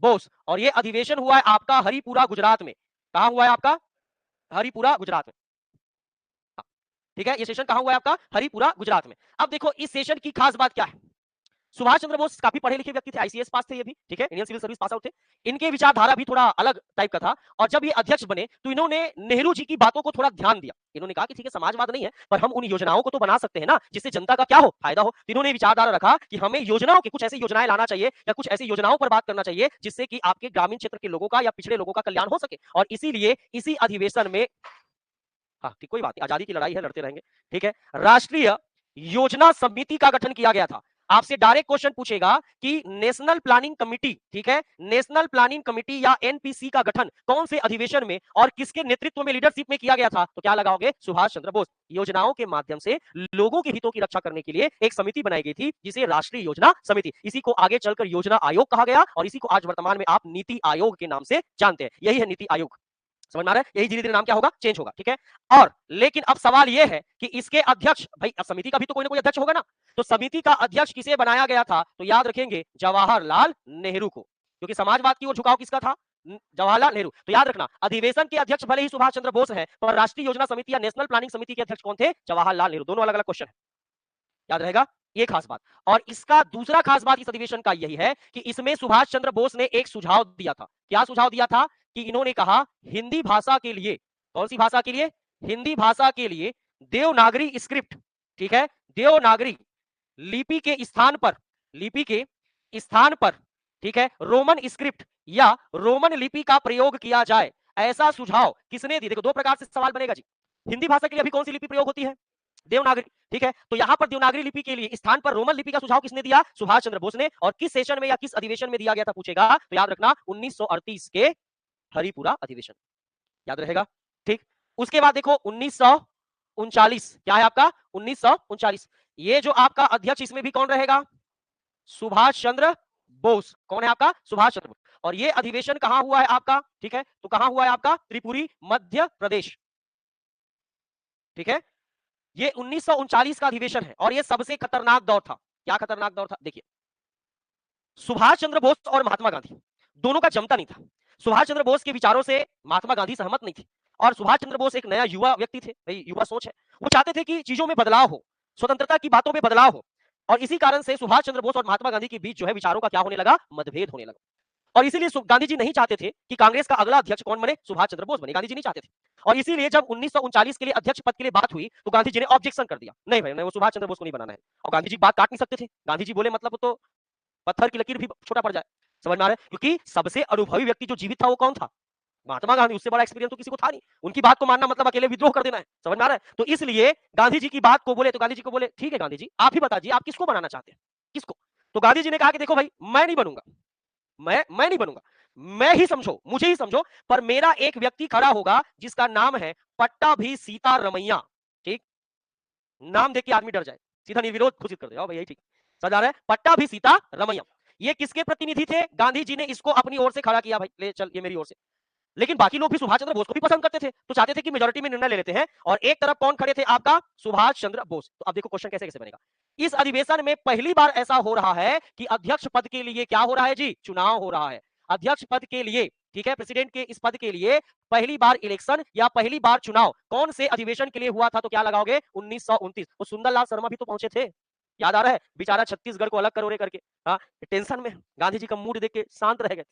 बोस। और यह अधिवेशन हुआ है आपका हरिपुरा गुजरात में। कहां हुआ है आपका? हरिपुरा गुजरात में। ठीक है, ये सेशन कहां हुआ है आपका? हरिपुरा, गुजरात में। अब देखो इस सेशन की खास बात क्या है। सुभाष चंद्र बोस काफी पढ़े लिखे व्यक्ति थे, आईसीएस पास थे ये भी, ठीक है, Indian civil service pass out थे। इनके विचारधारा भी थोड़ा अलग टाइप का था, और जब ये अध्यक्ष बने तो इन्होंने नेहरू जी की बातों को थोड़ा ध्यान दिया। इन्होंने कहा कि ठीक है समाजवाद नहीं है, पर हम उन योजनाओं को तो बना सकते हैं ना जिससे जनता का क्या हो, फायदा हो। तो इन्होंने विचारधारा रखा कि हमें योजनाओं की कुछ ऐसी योजनाएं लाना चाहिए, या कुछ ऐसी योजनाओं पर बात करना चाहिए जिससे कि आपके ग्रामीण क्षेत्र के लोगों का या पिछड़े लोगों का कल्याण हो सके। और इसीलिए इसी अधिवेशन में, हाँ ठीक, कोई बात नहीं, आजादी की लड़ाई है, लड़ते रहेंगे, ठीक है, राष्ट्रीय योजना समिति का गठन किया गया था। आपसे डायरेक्ट क्वेश्चन पूछेगा कि नेशनल प्लानिंग कमिटी, ठीक है, नेशनल प्लानिंग कमिटी या एनपीसी का गठन कौन से अधिवेशन में और किसके नेतृत्व में, लीडरशिप में किया गया था? तो क्या लगाओगे? सुभाष चंद्र बोस। योजनाओं के माध्यम से लोगों के हितों की रक्षा करने के लिए एक समिति बनाई गई थी जिसे राष्ट्रीय योजना समिति, इसी को आगे चलकर योजना आयोग कहा गया, और इसी को आज वर्तमान में आप नीति आयोग के नाम से जानते हैं। यही है नीति आयोग। समझ में आ रहा है? यही धीरे धीरे नाम क्या होगा? चेंज होगा, ठीक है। और लेकिन अब सवाल यह है कि इसके अध्यक्ष, भाई समिति का भी तो कोई ना कोई अध्यक्ष होगा ना, तो समिति का अध्यक्ष किसे बनाया गया था? तो याद रखेंगे जवाहरलाल नेहरू को, क्योंकि समाजवाद की ओर झुकाव किसका था? जवाहरलाल नेहरू। तो याद रखना अधिवेशन के अध्यक्ष भले ही सुभाष चंद्र बोस है, पर राष्ट्रीय योजना समिति या नेशनल प्लानिंग समिति के अध्यक्ष कौन थे? जवाहरलाल नेहरू। दोनों अलग अलग क्वेश्चन है, याद रहेगा ये खास बात। और इसका दूसरा खास बात इस अधिवेशन का यही है कि इसमें सुभाष चंद्र बोस ने एक सुझाव दिया था। क्या सुझाव दिया था? कि इन्होंने कहा हिंदी भाषा के लिए, कौन सी भाषा के लिए? हिंदी भाषा के लिए देवनागरी स्क्रिप्ट, ठीक है, देवनागरी लिपि के स्थान पर, लिपि के स्थान पर, ठीक है, रोमन स्क्रिप्ट या रोमन लिपि का प्रयोग किया जाए, ऐसा सुझाव किसने दिया? देखो दो प्रकार से सवाल बनेगा जी। हिंदी भाषा के लिए अभी कौन सी लिपि प्रयोग होती है? देवनागरी, ठीक है, तो यहां पर देवनागरी लिपि के लिए स्थान पर रोमन लिपि का सुझाव किसने दिया? सुभाष चंद्र बोस ने। और किस सेशन में या किस अधिवेशन में दिया गया था पूछेगा, तो याद रखना 1938 के हरिपुरा अधिवेशन, याद रहेगा, ठीक। उसके बाद देखो 1939, क्या है आपका? 1939। ये जो आपका अध्यक्ष इसमें भी कौन रहेगा? सुभाष चंद्र बोस। कौन है आपका? सुभाष चंद्र बोस। और ये अधिवेशन कहां हुआ है आपका? ठीक है, तो कहां हुआ है आपका? त्रिपुरी, मध्य प्रदेश, ठीक है। ये 1939 का अधिवेशन है, और ये सबसे खतरनाक दौर था। क्या खतरनाक दौर था? देखिए सुभाष चंद्र बोस और महात्मा गांधी दोनों का जमता नहीं था। सुभाष चंद्र बोस के विचारों से महात्मा गांधी सहमत नहीं थे, और सुभाष चंद्र बोस एक नया युवा व्यक्ति थे, भाई युवा सोच है, वो चाहते थे कि चीजों में बदलाव हो, स्वतंत्रता की बातों में बदलाव हो। और इसी कारण से सुभाष चंद्र बोस और महात्मा गांधी के बीच जो है विचारों का क्या होने लगा? मतभेद होने लगा। और इसीलिए गांधी जी नहीं चाहते थे कि कांग्रेस का अगला अध्यक्ष कौन बने? सुभाष चंद्र बोस बने। गांधी जी नहीं चाहते थे। और इसीलिए जब 1939 के लिए अध्यक्ष पद के लिए बात हुई तो गांधी जी ने ऑब्जेक्शन कर दिया, नहीं भाई नहीं, वो सुभाष चंद्र बोस को नहीं बनाना है। और गांधी जी बात काट नहीं सकते थे। गांधी जी बोले मतलब तो पत्थर की लकीर भी छोटा पड़ जाए। समझ में आ रहा है? क्योंकि सबसे अनुभवी व्यक्ति जो जीवित था वो कौन था? महात्मा गांधी। उससे बड़ा एक्सपीरियंस तो किसी को था नहीं। उनकी बात को मानना मतलब अकेले विद्रोह कर देना है। समझ में आ रहा है? तो इसलिए गांधी जी की बात को बोले, तो गांधी जी को बोले ठीक है गांधी जी आप ही बताइए आप किसको बनाना चाहते हैं, किसको? तो गांधी जी ने कहा कि देखो भाई मैं नहीं बनूंगा, मैं नहीं बनूंगा, मैं ही समझो, मुझे ही समझो, पर मेरा एक व्यक्ति खड़ा होगा जिसका नाम है पट्टाभी सीतारमैया, ठीक। नाम देख के आदमी डर जाए, सीधा निर्विरोध घोषित कर दे, भाई यही ठीक। समझ आ रहा है? पट्टाभी सीतारमैया, ये किसके प्रतिनिधि थे? गांधी जी ने इसको अपनी ओर से खड़ा किया, भाई ले चल ये मेरी ओर से। लेकिन बाकी लोग भी सुभाष चंद्र बोस को भी पसंद करते थे, तो चाहते थे कि मेजोरिटी में निर्णय ले लेते हैं। और एक तरफ कौन खड़े थे? आपका सुभाष चंद्र बोस। तो अब देखो क्वेश्चन कैसे कैसे बनेगा। इस अधिवेशन में पहली बार ऐसा हो रहा है कि अध्यक्ष पद के लिए क्या हो रहा है जी? चुनाव हो रहा है। अध्यक्ष पद के लिए, ठीक है, प्रेसिडेंट के इस पद के लिए पहली बार इलेक्शन या पहली बार चुनाव कौन से अधिवेशन के लिए हुआ था? तो क्या लगाओगे? 1929। तो सुंदरलाल शर्मा भी तो पहुंचे थे, याद आ रहा है? बेचारा छत्तीसगढ़ को अलग करोड़े करके, हाँ टेंशन में, गांधी जी का मूड देख के शांत रह गए।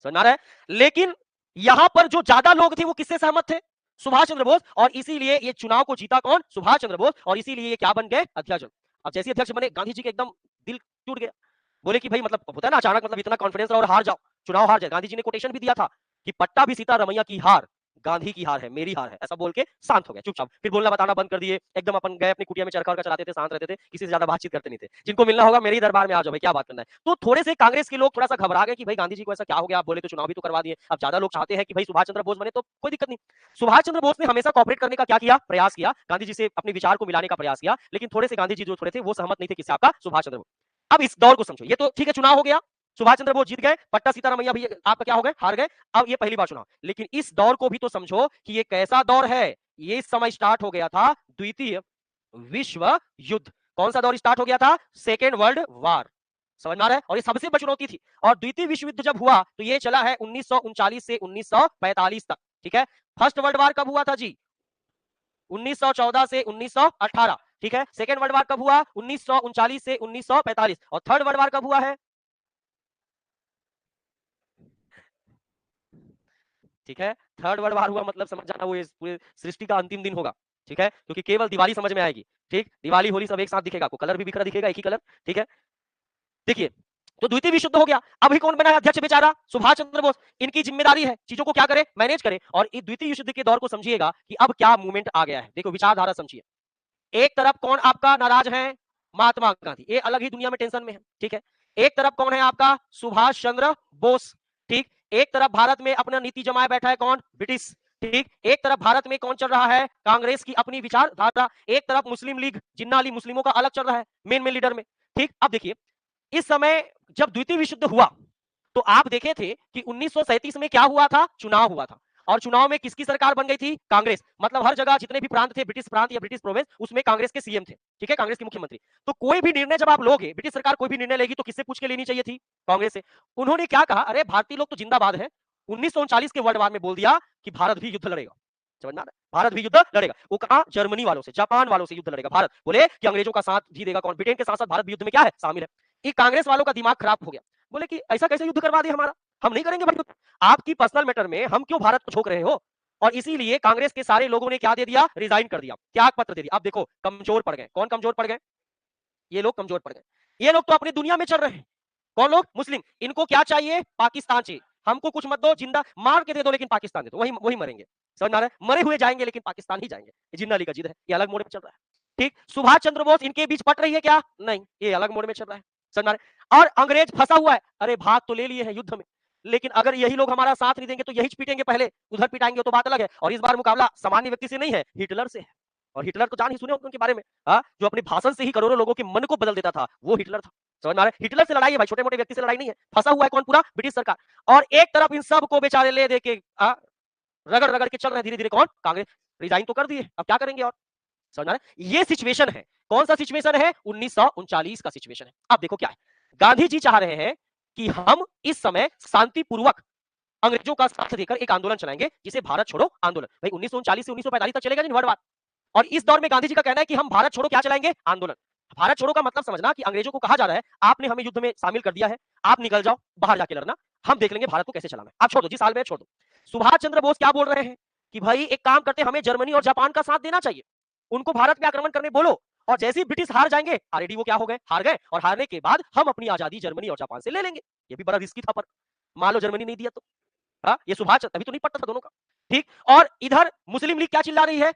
समझ आ रहा है? लेकिन यहां पर जो ज्यादा लोग थे वो किससे सहमत थे? सुभाष चंद्र बोस। और इसीलिए ये चुनाव को जीता कौन? सुभाष चंद्र बोस। और इसीलिए ये क्या बन गए? अध्यक्ष। अब जैसे अध्यक्ष बने गांधी जी के एकदम दिल टूट गया, बोले कि भाई मतलब होता है ना अचानक, मतलब इतना कॉन्फिडेंस और हार जाओ, चुनाव हार जाए। गांधी जी ने कोटेशन भी दिया था कि पट्टाभी सीतारमैया की हार गांधी की हार है, मेरी हार है, ऐसा बोल के शांत हो गए चुपचाप। फिर बोलना बताना बंद कर दिए, एकदम अपन गए अपनी कुटिया में चरखा वरखा चलाते थे, शांत रहते थे, किसी से ज्यादा बातचीत करते नहीं थे। जिनको मिलना होगा मेरे ही दरबार में आ जाओ भाई, क्या बात करना है। तो थोड़े से कांग्रेस के लोग थोड़ा सा घबरा गए कि भाई गांधी जी को ऐसा क्या हो गया, आप बोले तो चुनाव भी तो करवा दिए, अब ज्यादा लोग चाहते हैं कि भाई सुभाष चंद्र बोस बने, तो कोई दिक्कत नहीं। सुभाष चंद्र बोस ने हमेशा कॉपरेट करने का क्या किया? प्रयास किया, गांधी जी से अपने विचार को मिलाने का प्रयास किया। लेकिन थोड़े से गांधी जी जो थोड़े थे वो सहमत नहीं थे किससे? आपका सुभाष चंद्र बोस। अब इस दौर को समझो, ये तो ठीक है चुनाव हो गया, सुभाष चंद्र बोस जीत गए, पट्टा सीतारमैया भी आपका क्या हो गए? हार गए। अब ये पहली बार चुनाव। लेकिन इस दौर को भी तो समझो कि ये कैसा दौर है। ये इस समय स्टार्ट हो गया था द्वितीय विश्व युद्ध। कौन सा दौर स्टार्ट हो गया था? Second world war. समझ में आ रहा है? और ये सबसे बड़ी चुनौती थी। और द्वितीय विश्व युद्ध जब हुआ तो ये चला है 1939 से 1945 तक, ठीक है। फर्स्ट वर्ल्ड वार कब हुआ था जी? 1914 से 1918, ठीक है। सेकेंड वर्ल्ड वार कब हुआ? 1939 से 1945। और थर्ड वर्ल्ड वार कब हुआ है? ठीक है, थर्ड वर्ल्ड वार हुआ मतलब समझ जाना वो इस पूरे सृष्टि का अंतिम दिन होगा, ठीक है, क्योंकि केवल दिवाली समझ में आएगी, ठीक, दिवाली होली सब एक साथ दिखेगा, आपको कलर भी बिखरा दिखेगा, एक ही कलर, ठीक है। देखिए, तो द्वितीय विश्व युद्ध हो गया, अभी कौन बना है अध्यक्ष बेचारा? सुभाष चंद्र बोस। इनकी जिम्मेदारी है चीजों को क्या करे, मैनेज करे। और इस द्वितीय विश्व युद्ध के दौर को समझिएगा कि अब क्या मूवमेंट आ गया है। देखो विचारधारा समझिए, एक तरफ कौन आपका नाराज है? महात्मा गांधी, ये अलग ही दुनिया में टेंशन में है, ठीक है। एक तरफ कौन है आपका? सुभाष चंद्र बोस, ठीक। एक तरफ भारत में अपना नीति जमाए बैठा है कौन? ब्रिटिश, ठीक। एक तरफ भारत में कौन चल रहा है? कांग्रेस की अपनी विचारधारा। एक तरफ मुस्लिम लीग, जिन्ना अली मुस्लिमों का अलग चल रहा है मेन मेन लीडर में, ठीक। अब देखिए, इस समय जब द्वितीय विश्व युद्ध हुआ तो आप देखे थे कि 1937 में क्या हुआ था? चुनाव हुआ था। और चुनाव में किसकी सरकार बन गई थी? कांग्रेस। मतलब हर जगह जितने भी प्रांत थे, ब्रिटिश प्रांत या ब्रिटिश प्रोविंस, उसमें कांग्रेस के सीएम थे, ठीक है, कांग्रेस के मुख्यमंत्री। तो कोई भी निर्णय जब आप लोगे, ब्रिटिश सरकार कोई भी निर्णय लेगी तो किससे पूछ के लेनी चाहिए थी? कांग्रेस से। उन्होंने क्या कहा? अरे भारतीय लोग तो जिंदाबाद है। 1939 के वर्ल्ड वार में बोल दिया कि भारत भी युद्ध लड़ेगा। समझ में आ रहा है? भारत भी युद्ध लड़ेगा। वो कहा? जर्मनी वालों से, जापान वालों से युद्ध लड़ेगा भारत। बोले कि अंग्रेजों का साथ भी देगा कौन? ब्रिटेन के साथ साथ भारत भी युद्ध में क्या है? शामिल है। ये कांग्रेस वालों का दिमाग खराब हो गया। बोले कि ऐसा कैसे युद्ध करवा दिया हमारा, हम नहीं करेंगे भाई युद्ध। आपकी पर्सनल मैटर में हम क्यों भारत को झोंक रहे हो? और इसीलिए कांग्रेस के सारे लोगों ने क्या दे दिया? रिजाइन कर दिया, त्याग पत्र दे दिया। अब देखो कमजोर पड़ गए। कौन कमजोर पड़ गए? ये लोग कमजोर पड़ गए। ये लोग तो अपनी दुनिया में चल रहे हैं। कौन लोग? मुस्लिम। इनको क्या चाहिए? पाकिस्तान चाहिए। हमको कुछ मत दो, जिंदा मार के दे दो, लेकिन पाकिस्तान दे दो, वही वही मरेंगे। समझ में आ रहा है? मरे हुए जाएंगे लेकिन पाकिस्तान ही जाएंगे। ये जिन्ना अली का जिद है, ये अलग मोड में चल रहा है, ठीक। सुभाष चंद्र बोस इनके बीच पट रही है क्या? नहीं, ये अलग मोड में चल रहा है। समझ में आ रहा है? और अंग्रेज फंसा हुआ है। अरे भाग तो ले लिए हैं युद्ध में, लेकिन अगर यही लोग हमारा साथ नहीं देंगे तो यही पीटेंगे पहले, उधर पिटाएंगे तो बात अलग है। और इस बार मुकाबला सामान्य व्यक्ति से नहीं है, हिटलर से है। और हिटलर तो जान ही सुने उनके बारे में, हाँ, जो अपने भाषण से ही करोड़ों लोगों के मन को बदल देता था, वो हिटलर था। समझ में आ रहा है? हिटलर से लड़ाई है भाई, छोटे मोटे व्यक्ति से लड़ाई नहीं है। फंसा हुआ है कौन? पूरा ब्रिटिश सरकार। और एक तरफ इन सब को बेचारे ले दे के रगड़ रगड़ के चल रहे हैं धीरे धीरे कौन? कांग्रेस। रिजाइन तो कर दिए, अब क्या करेंगे? और समझ में आ रहा है? ये सिचुएशन है। कौन सा सिचुएशन है? 1939 का सिचुएशन है। अब देखो क्या है, गांधी जी चाह रहे हैं कि हम इस समय शांतिपूर्वक अंग्रेजों का साथ देकर एक आंदोलन चलाएंगे जिसे भारत छोड़ो आंदोलन। भाई 1939 से 1945 तक चलेगा नहीं वर्ल्ड वार। और इस दौर में गांधी जी का कहना है कि हम भारत छोड़ो क्या चलाएंगे? आंदोलन। भारत छोड़ो का मतलब समझना कि अंग्रेजों को कहा जा रहा है आपने हमें युद्ध में शामिल कर दिया है, आप निकल जाओ, बाहर जाके लड़ना, हम देख लेंगे भारत को कैसे चलाना है, आप छोड़ दो, जिस हाल में छोड़ दो। सुभाष चंद्र बोस क्या बोल रहे हैं कि भाई एक काम करते, हमें जर्मनी और जापान का साथ देना चाहिए, उनको भारत में आक्रमण करने बोलो, और जैसे ही ब्रिटिश हार जाएंगे, ऑलरेडी वो क्या हो गए? हार गए। और हारने के बाद हम अपनी आजादी जर्मनी और जापान से ले लेंगे। ये भी बड़ा रिस्की था, पर मान लो जर्मनी नहीं दिया तो, हाँ, ये सुभाष अभी तो नहीं पड़ता था दोनों का, ठीक। और इधर मुस्लिम लीग क्या चिल्ला रही है?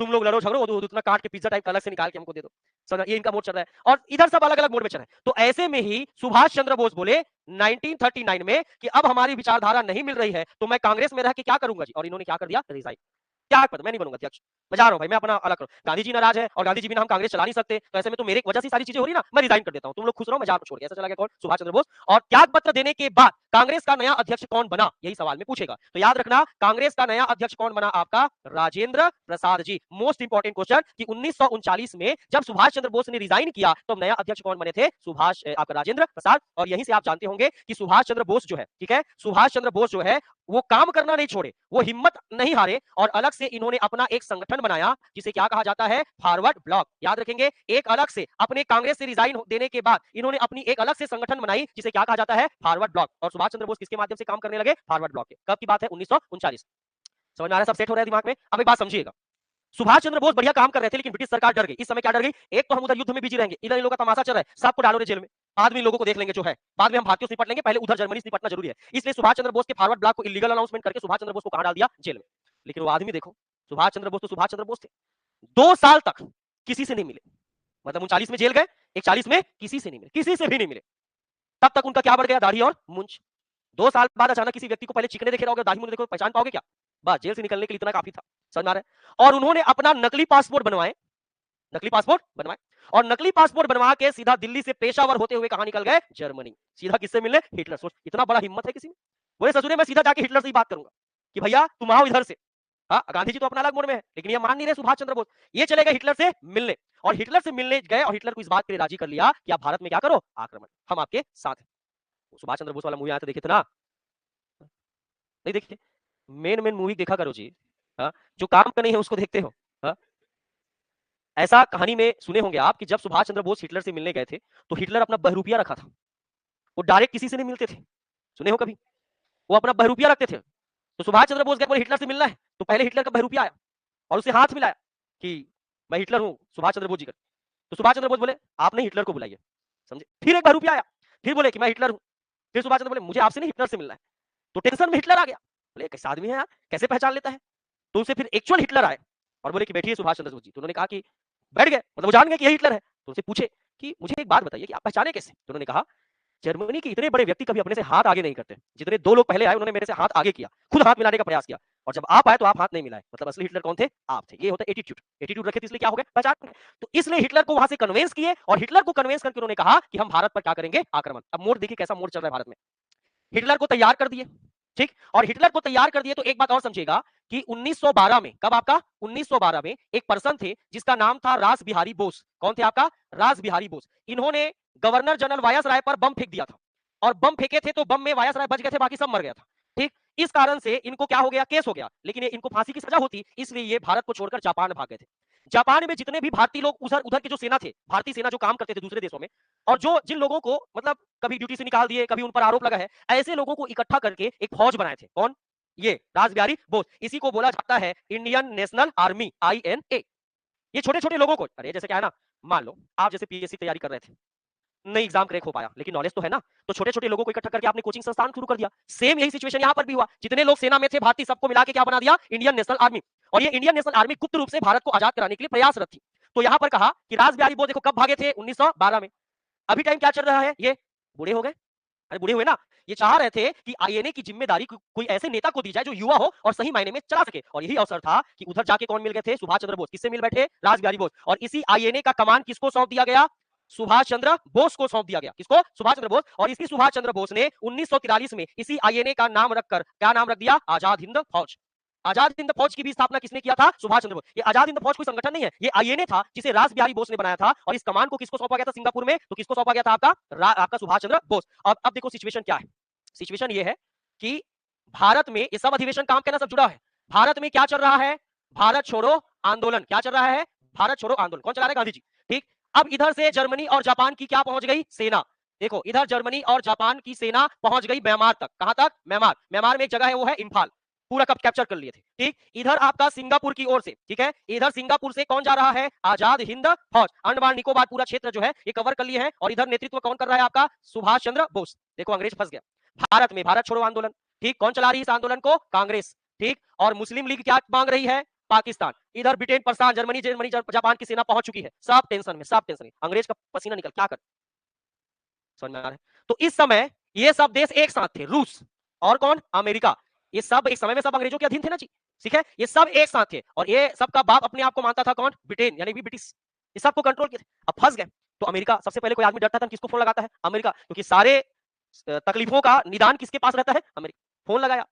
तुम लोग लड़ो झगड़ो, उतना काट के पिज्जा टाइप अलग से निकाल के हमको दे दो। समझ, ये इनका मोड चल रहा है। और इधर सब अलग अलग मोड में चल रहे हैं। तो ऐसे में ही सुभाष चंद्र बोस बोले 1939 में कि अब हमारी विचारधारा नहीं मिल रही है तो मैं कांग्रेस में रह के क्या करूंगा जी। और इन्होंने क्या कर दिया? रिजाइन। क्या पता, मैं नहीं बनूंगा अध्यक्ष, मैं जा रहा हूं भाई, मैं अपना अलग करूं। गांधी जी नाराज है और गांधी जी बिना हम कांग्रेस चला नहीं सकते, तो ऐसे में तो मेरे वजह से सारी चीजें हो रही ना, मैं रिजाइन कर देता हूं, तुम लोग खुश रहो, मैं जा रहा हूं छोड़ के। ऐसा चला गया कौन? सुभाष चंद्र बोस। और त्याग पत्र देने के बाद कांग्रेस का नया अध्यक्ष कौन बना, यही सवाल में पूछेगा। तो याद रखना, कांग्रेस का नया अध्यक्ष कौन बना? आपका Rajendra Prasad ji. Most important question कि 1939 में जब सुभाष चंद्र बोस ने रिजाइन किया तो नया अध्यक्ष कौन बने थे? सुभाष आपका राजेंद्र प्रसाद। और यहीं से आप जानते होंगे कि सुभाष चंद्र बोस जो है, ठीक है, सुभाष चंद्र बोस जो है वो काम करना नहीं छोड़े, वो हिम्मत नहीं हारे, और अलग से इन्होंने अपना एक संगठन बनाया जिसे क्या कहा जाता है? Forward block. याद रखेंगे, एक अलग से अपने कांग्रेस से रिजाइन देने के बाद इन्होंने अपनी एक अलग से संगठन बनाई जिसे क्या कहा जाता है? Forward block. और सुभाष चंद्र बोस किसके माध्यम से काम करने लगे? फॉरवर्ड ब्लॉक के। कब की बात है? 1939। समझ में आ रहा है? सब सेट हो रहा है दिमाग में? अब एक बात समझिएगा, सुभाष चंद्र बोस बढ़िया काम कर रहे थे, लेकिन ब्रिटिश सरकार डर गई। इस समय क्या डर गई? एक तो हम उधर युद्ध में बिजी रहेंगे, इधर इन लोगों का तमाशा चल रहा है, सबको डालो रे जेल में, बाद में इन लोगों को देख लेंगे जो है, बाद में हम भारतीयों से निपट लेंगे, पहले उधर जर्मनी से निपटना जरूरी है। इसलिए सुभाष चंद्र बोस के फॉरवर्ड ब्लॉक को इलीगल अनाउंसमेंट करके सुभाष चंद्र बोस को कहां डाल दिया? जेल में। लेकिन वो आदमी देखो, सुभाष चंद्र बोस तो सुभाष चंद्र बोस थे, 2 साल तक किसी से नहीं मिले। मतलब 39 में जेल गए, 41 में किसी से नहीं मिले, किसी से भी नहीं मिले। तब तक उनका क्या बढ़ गया? दाढ़ी और मूंछ। 2 साल बाद अचानक किसी व्यक्ति को पहले चिकने देखे रहोगे, दाढ़ी मूंछ देखो, पहचान पाओगे क्या? बस जेल से निकलने के लिए इतना काफी था। समझ में आ रहा है? और उन्होंने अपना नकली पासपोर्ट बनवाए, नकली पासपोर्ट बनवाए, और नकली पासपोर्ट बनवा के सीधा दिल्ली से पेशावर होते हुए कहां निकल गए? जर्मनी। सीधा किससे मिलने? हिटलर। सोच, इतना बड़ा हिम्मत है किसी में? बोले ससुरे मैं सीधा जाके हिटलर से ही बात करूंगा कि भैया तुम आओ इधर से। हाँ, गांधी जी तो अपना अलग मोड में है, लेकिन ये मान नहीं रहे सुभाष चंद्र बोस। ये चले गए हिटलर से मिलने, और हिटलर से मिलने गए और हिटलर को इस बात के लिए राजी कर लिया कि आप भारत में क्या करो? आक्रमण, हम आपके साथ हैं। सुभाष चंद्र बोस वाला मूवी आया था, देखे थे ना? नहीं देखे? मेन मेन मूवी देखा करो जी। हाँ, जो काम का नहीं है उसको देखते हो। ऐसा कहानी में सुने होंगे आप कि जब सुभाष चंद्र बोस हिटलर से मिलने गए थे तो हिटलर अपना बहरूपिया रखा था, वो डायरेक्ट किसी से नहीं मिलते थे, सुने हो कभी? वो अपना बहरूपिया रखते थे। तो सुभाष चंद्र बोस गए, बोले हिटलर से मिलना है, तो पहले हिटलर का बहरूपिया आया और उसे हाथ मिलाया कि मैं हिटलर हूं, सुभाष चंद्र बोस जी कर। तो सुभाष चंद्र बोस बोले आप नहीं हिटलर को बुलाइए, समझे? फिर एक बहरूपिया आया, फिर बोले कि मैं हिटलर हूं, फिर सुभाष चंद्र बोले मुझे आपसे नहीं हिटलर से मिलना है। तो टेंशन में हिटलर आ गया, बोले कैसा आदमी है यार, कैसे पहचान लेता है? तो उनसे फिर एक्चुअल हिटलर आए और बोले कि बैठिए सुभाष चंद्र बोस जी। तो उन्होंने कहा कि बैठ गए, मतलब वो जान गए कि यही हिटलर है। तो उनसे पूछे कि मुझे एक बात बताइए कि आप पहचाने कैसे? तो उन्होंने कहा जर्मनी के इतने बड़े व्यक्ति कभी अपने से हाथ आगे नहीं करते, जितने दो लोग पहले आए उन्होंने मेरे से हाथ आगे किया, खुद हाथ मिलाने का प्रयास किया, और जब आप आए तो आप हाथ नहीं मिलाए, मतलब असली हिटलर कौन थे? आप थे। ये होता है एटीट्यूड, एटीट्यूड रखे थे इसलिए क्या हो गया? पहचान गए। तो इसलिए हिटलर को वहां से कन्विंस किए और हिटलर को कन्विंस करके उन्होंने कहा कि हम भारत पर क्या करेंगे? आक्रमण। अब मोड़ देखिए कैसा मोड़ चल रहा है भारत में। हिटलर को तैयार कर दिए, ठीक, और हिटलर को तैयार कर दिए तो एक बात और समझिएगा कि 1912 में, कब आपका 1912 में एक पर्सन थे जिसका नाम था रास बिहारी बोस। कौन थे आपका? रास बिहारी बोस। इन्होंने गवर्नर जनरल वायसराय पर बम फेंक दिया था और बम फेंके थे तो बम में वायसराय बच गए थे, बाकी सब मर गया था, ठीक। इस कारण से इनको क्या हो गया? केस हो गया, लेकिन इनको फांसी की सजा होती, इसलिए ये भारत को छोड़कर जापान भाग गए थे। जापान में जितने भी भारतीय लोग उधर उधर के जो सेना थे, भारतीय सेना जो काम करते थे दूसरे देशों में, और जो जिन लोगों को मतलब कभी ड्यूटी से निकाल दिए, कभी उन पर आरोप लगा है, ऐसे लोगों को इकट्ठा करके एक फौज बनाए थे। कौन? ये रास बिहारी बोस। इसी को बोला जाता है इंडियन नेशनल आर्मी, INA। ये छोटे छोटे लोगों को, अरे जैसे क्या है ना, मान लो आप जैसे PSC तैयारी कर रहे थे, नहीं एग्जाम क्रैक हो पाया, लेकिन नॉलेज तो है ना, तो छोटे छोटे लोगों को इकट्ठा करके आपने कोचिंग संस्थान शुरू कर दिया। सेम यही सिचुएशन यहाँ पर भी हुआ, जितने लोग सेना में थे भारतीय, सबको मिला के क्या बना दिया? Indian national army. और ये इंडियन नेशनल आर्मी गुप्त रूप से भारत को आजाद कराने के लिए प्रयासरत थी। तो यहाँ पर कहा कि रास बिहारी बोस देखो कब भागे थे? 1912 में। अभी टाइम क्या चल रहा है? ये बूढ़े हो गए, अरे बूढ़े हुए ना, ये चाह रहे थे कि INA की जिम्मेदारी कोई ऐसे नेता को दी जाए जो युवा हो और सही मायने में चला सके, और यही अवसर था कि उधर जाके कौन मिल गए थे? सुभाष चंद्र बोस। किससे मिल बैठे? रास बिहारी बोस। और इसी INA का कमान किसको सौंप दिया गया? सुभाष चंद्र बोस को सौंप दिया गया। किसको? सुभाष चंद्र बोस। और इसी सुभाष चंद्र बोस ने 1943 में इसी INA का नाम रखकर क्या नाम रख दिया? आजाद हिंद फौज। आजाद हिंद फौज की भी स्थापना किसने किया था? सुभाष चंद्र बोस। ये आजाद हिंद फौज कोई संगठन नहीं है, ये INA था जिसे रास बिहारी बोस ने बनाया था, और इस कमान को किसको सौंपा गया था सिंगापुर में? तो किसको सौंपा गया था? आपका सुभाष चंद्र बोस। अब देखो सिचुएशन क्या है। सिचुएशन ये है कि भारत में ये सब अधिवेशन काम करना सब जुड़ा है। भारत में क्या चल रहा है? भारत छोड़ो आंदोलन। क्या चल रहा है? भारत छोड़ो आंदोलन। कौन चला रहा है? गांधी जी, ठीक। अब इधर से जर्मनी और जापान की क्या पहुंच गई? सेना। देखो इधर जर्मनी और जापान की सेना पहुंच गई म्यांमार तक। कहां तक? म्यांमार। म्यांमार में एक जगह है, वो है इंफाल, पूरा कब कैप्चर कर लिए थे, ठीक। इधर आपका सिंगापुर की ओर से, ठीक है, इधर सिंगापुर से कौन जा रहा है? आजाद हिंद फौज। अंडमान निकोबार पूरा क्षेत्र जो है ये कवर कर लिए हैं, और इधर नेतृत्व कौन कर रहा है? आपका सुभाष चंद्र बोस। देखो अंग्रेज फंस गया। भारत में भारत छोड़ो आंदोलन, ठीक, कौन चला रही है इस आंदोलन को? कांग्रेस, ठीक। और मुस्लिम लीग क्या मांग रही है? पाकिस्तान। इधर ब्रिटेन परेशान, जर्मनी जर्मनी जापान की सेना पहुंच चुकी है, सब टेंशन में, सब टेंशन में। अंग्रेज का पसीना निकल, क्या कर, समझ में आ रहा है? तो इस समय ये सब देश एक साथ थे, रूस और कौन? अमेरिका। ये सब एक समय में सब अंग्रेजों के अधीन थे ना जी, ठीक है, ये सब एक साथ थे, और ये सबका बाप अपने आप को मानता था कौन? ब्रिटेन, यानी कि ब्रिटिश। ये सबको कंट्रोल किया। अब फंस गए तो अमेरिका, सबसे पहले कोई आदमी डरता था किसको फोन लगाता है? अमेरिका, क्योंकि सारे तकलीफों का निदान किसके पास रहता है? अमेरिका। फोन लगाया,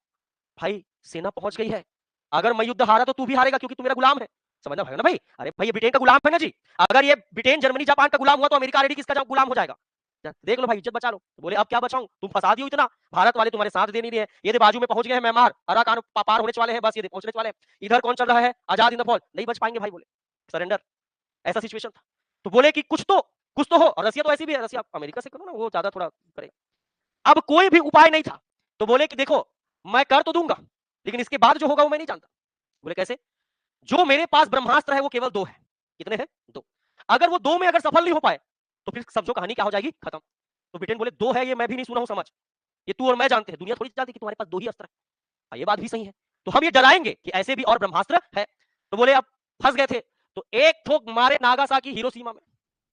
भाई सेना पहुंच गई है, अगर मैं युद्ध हारा तो तू भी हारेगा क्योंकि तू मेरा गुलाम है। समझना भाई ना भाई, अरे भाई ये ब्रिटेन का गुलाम है ना जी, अगर ये ब्रिटेन जर्मनी जापान का गुलाम हुआ तो अमेरिका ऑलरेडी किसका गुलाम हो जाएगा? देख लो भाई, इज्जत बचा लो। तो बोले अब क्या बचाऊं, तुम फंसा दियो इतना, भारत वाले तुम्हारे साथ दे नहीं रहे हैं, ये बाजू में पहुंच गए हैं म्यांमार, अराकान पार होने वाले हैं, बस ये पहुंचने वाले हैं। इधर कौन चल रहा है? आजाद हिंद फौज। नहीं बच पाएंगे भाई, बोले सरेंडर। ऐसा सिचुएशन था। तो बोले कि कुछ तो हो, और रसिया तो ऐसी भी है, रसिया अमेरिका से करो ना, वो ज्यादा थोड़ा करेगा। अब कोई भी उपाय नहीं था, तो बोले कि देखो मैं कर तो दूंगा, लेकिन इसके बाद जो होगा वो मैं नहीं जानता। बोले कैसे? जो मेरे पास ब्रह्मास्त्र है वो केवल 2 है। कितने हैं? 2। अगर वो 2 में अगर सफल नहीं हो पाए तो फिर समझो कहानी क्या हो जाएगी? खत्म। तो ब्रिटेन बोले 2 है, ये मैं भी नहीं सुना हूं, समझ, ये तू और मैं जानते हैं, दुनिया थोड़ी जानती कि तुम्हारे पास 2 ही अस्त्र है। ये बात भी सही है, तो हम ये डराएंगे कि ऐसे भी और ब्रह्मास्त्र है। तो बोले अब फंस गए थे, तो एक ठोक मारे नागासाकी हिरोशिमा में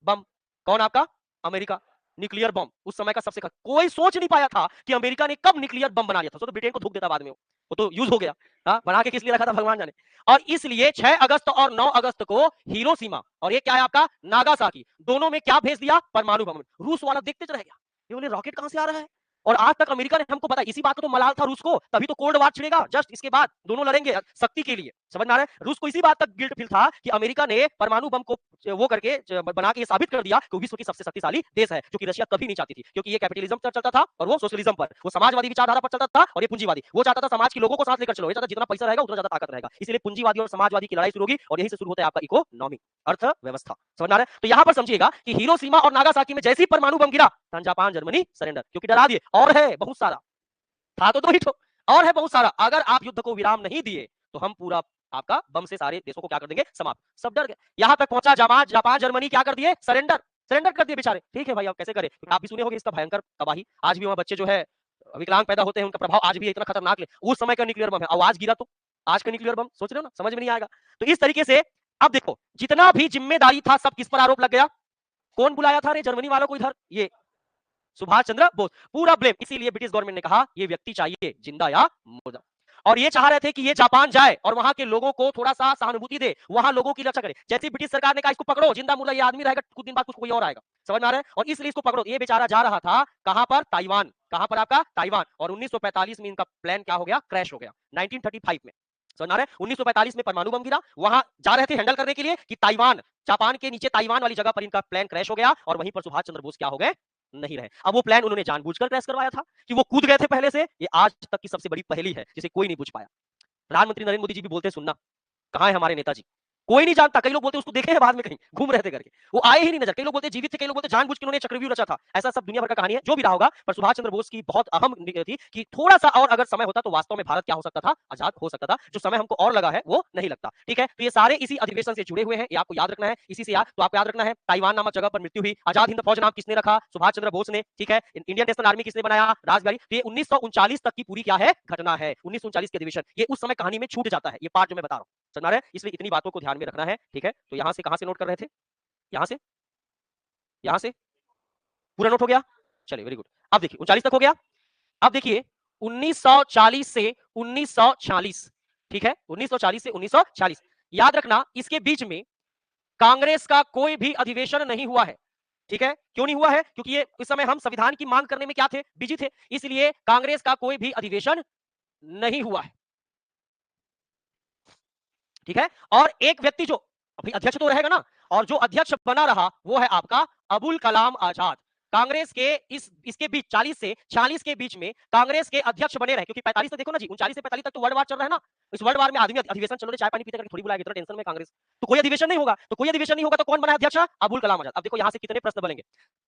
बम। कौन? आपका अमेरिका। न्यूक्लियर बम उस समय का सबसे कोई सोच नहीं पाया था कि अमेरिका ने कब न्यूक्लियर बम बना लिया था, तो ब्रिटेन को धोख देता बाद में, वो तो यूज हो गया। हाँ, बना के किस लिए रखा था भगवान जाने। और इसलिए 6 अगस्त और 9 अगस्त को हिरोशिमा और ये क्या है आपका नागासाकी, दोनों में क्या भेज दिया? परमाणु बम। रूस वाला देखते रह गया, ये बोले रॉकेट कहां से आ रहा है, और आज तक अमेरिका ने हमको पता, इसी बात का तो मलाल था रूस को, तभी तो कोल्ड वार छिड़ेगा जस्ट इसके बाद, दोनों लड़ेंगे शक्ति के लिए, समझ में आ रहा है। रूस को इसी बात तक गिल्ट फील था कि अमेरिका ने परमाणु बम को वो करके बना के ये साबित कर दिया कि विश्व की सबसे शक्तिशाली देश है, जो कि रशिया कभी नहीं चाहती थी, क्योंकि ये कैपिटलिज्म पर चलता था और वो सोशलिज्म पर, वो समाजवादी विचारधारा पर चलता था और ये पूंजीवादी, वो चाहता था समाज के लोगों को साथ लेकर चलो, ये चाहता जितना पैसा रहेगा उतना ज्यादा ताकत रहेगा, इसलिए पूंजीवादी और समाजवादी की लड़ाई शुरू होगी और यही से शुरू होता है आपका इकोनॉमी, अर्थव्यवस्था, समझ में आ रहा है। तो यहां पर समझिएगा कि हिरोशिमा और नागासाकी में जैसे ही परमाणु बम गिरा, जापान जर्मनी सरेंडर, क्योंकि डरा दिए, और है बहुत सारा, था तो दो ही ठो, और है बहुत सारा, अगर आप युद्ध को विराम नहीं दिए तो हम पूरा आपका बम से सारे देशों को क्या कर देंगे, समाप्त, सब डर गए। यहां तक पहुंचा जापान जर्मनी क्या कर दिए, सरेंडर, सरेंडर कर दिए बेचारे। ठीक है भाई, आप कैसे करें, आप भी सुने होंगे इसका भयंकर तबाही, आज भी वहां बच्चे जो है विकलांग पैदा होते हैं, उनका प्रभाव आज भी इतना खतरनाक है, उस समय का न्यूक्लियर बम है, आवाज गिरा तो आज का न्यूक्लियर बम, सोच रहे हो ना, समझ में नहीं आएगा। तो इस तरीके से अब देखो, जितना भी जिम्मेदारी था सब किस पर आरोप लग गया, कौन बुलाया था रे जर्मनी वालों को इधर, ये सुभाष चंद्र बोस, पूरा ब्लेम, इसीलिए ब्रिटिश गवर्नमेंट ने कहा ये व्यक्ति चाहिए जिंदा या मुर्दा, और ये चाह रहे थे कि ये जापान जाए और वहां के लोगों को थोड़ा सा सहानुभूति दे, वहां लोगों की रक्षा करे, जैसे ब्रिटिश सरकार ने कहा इसको पकड़ो जिंदा मुर्दा, ये आदमी रहेगा कुछ दिन बाद कुछ कोई और आएगा, समझ में आ रहा है, और इसलिए इसको पकड़ो, ये बेचारा जा रहा था कहां पर, ताइवान, कहां पर आपका ताइवान, और 1945 में इनका प्लान क्या हो गया, क्रैश हो गया 1935 में, समझ में आ रहा है। 1945 में परमाणु बम गिरा, वहां जा रहे थे हैंडल करने के लिए कि ताइवान, जापान के नीचे ताइवान वाली जगह पर इनका प्लान क्रैश हो गया और वहीं पर सुभाष चंद्र बोस क्या हो गए, नहीं रहे। अब वो प्लान उन्होंने जानबूझकर क्रैश करवाया था कि वो कूद गए थे पहले से, ये आज तक की सबसे बड़ी पहेली है जिसे कोई नहीं पूछ पाया। प्रधानमंत्री नरेंद्र मोदी जी भी बोलते सुनना, कहां है हमारे नेताजी, कोई नहीं जानता, कई लोग बोलते उसको देखे हैं बाद में कहीं घूम रहे थे करके, वो आए ही नहीं नजर, कई लोग बोलते जीवित थे, कई लोग बोलते जानबूझ के उन्होंने चक्रव्यूह रचा था, ऐसा सब दुनिया भर का कहानी है, जो भी रहा होगा, पर सुभाष चंद्र बोस की बहुत अहम थी कि थोड़ा सा और अगर समय होता तो वास्तव में भारत क्या हो सकता था, आजाद हो सकता था, जो समय हमको और लगा है वो नहीं लगता। ठीक है, तो ये सारे इसी अधिवेशन से जुड़े हुए हैं, ये आपको याद रखना है, इसी से तो आपको याद रखना है ताइवान नामक जगह पर मृत्यु हुई, आजाद हिंद फौज नाम किसने रखा, सुभाष चंद्र बोस ने, ठीक है, इंडियन नेशनल आर्मी किसने बनाया, राजबिहारी, तो ये 1939 तक की पूरी क्या है, घटना है, 1939 के अधिवेशन, ये उस समय कहानी में छूट जाता है, ये पार्ट जो मैं बता रहा हूं, समझ रहे हैं, इसलिए इतनी बातों को ध्यान में रखना है। ठीक है, तो यहां से कहां से नोट कर रहे थे, यहां से, यहां से पूरा नोट हो गया, चलिए वेरी गुड। अब देखिए 39 तक हो गया, अब देखिए 1940 से 1946, ठीक है, 1940 से 1946, याद रखना इसके बीच में कांग्रेस का कोई भी अधिवेशन नहीं हुआ है, ठीक है, क्यों नहीं हुआ है, क्योंकि ये इस समय हम संविधान की मांग करने में क्या थे, बिजी थे, इसलिए कांग्रेस का कोई भी अधिवेशन नहीं हुआ है, ठीक है। और एक व्यक्ति जो अभी अध्यक्ष तो रहेगा ना, और जो अध्यक्ष बना रहा वो है आपका अबुल कलाम आजाद, कांग्रेस के इसके बीच 40 से 46 के बीच में कांग्रेस के अध्यक्ष बने रहे, क्योंकि 45 तक देखो ना जी, 39 से 45 तक तो वर्ल्ड वार चल रहा है ना, इस वर्ल्ड वार में आदमी अधिवेशन चल रहे चाय पानी पीते करके थोड़ी बुलाएगा, इतना टेंशन में कांग्रेस, तो कोई अधिवेशन नहीं होगा, तो कोई अधिवेशन नहीं होगा तो कौन बना अध्यक्ष, अबुल कलाम आजाद। अब देखो यहां से कितने प्रश्न बनेंगे,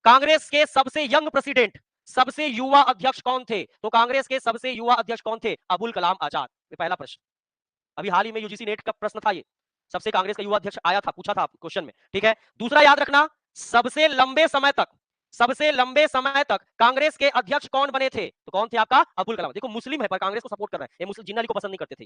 कांग्रेस के सबसे यंग प्रेसिडेंट, सबसे युवा अध्यक्ष कौन थे, तो कांग्रेस के सबसे युवा अध्यक्ष कौन थे, अबुल कलाम आजाद, ये पहला प्रश्न, अभी हाल ही में यूजीसी नेट का प्रश्न था, ये सबसे कांग्रेस का युवा अध्यक्ष आया था, पूछा था क्वेश्चन में, ठीक है। दूसरा याद रखना, सबसे लंबे समय तक कांग्रेस के अध्यक्ष कौन बने थे, तो कौन थे आपका, अबुल कलाम, देखो मुस्लिम है पर कांग्रेस को सपोर्ट कर रहे हैं, ये मुस्लिम जिन्ना अली को पसंद नहीं करते थे,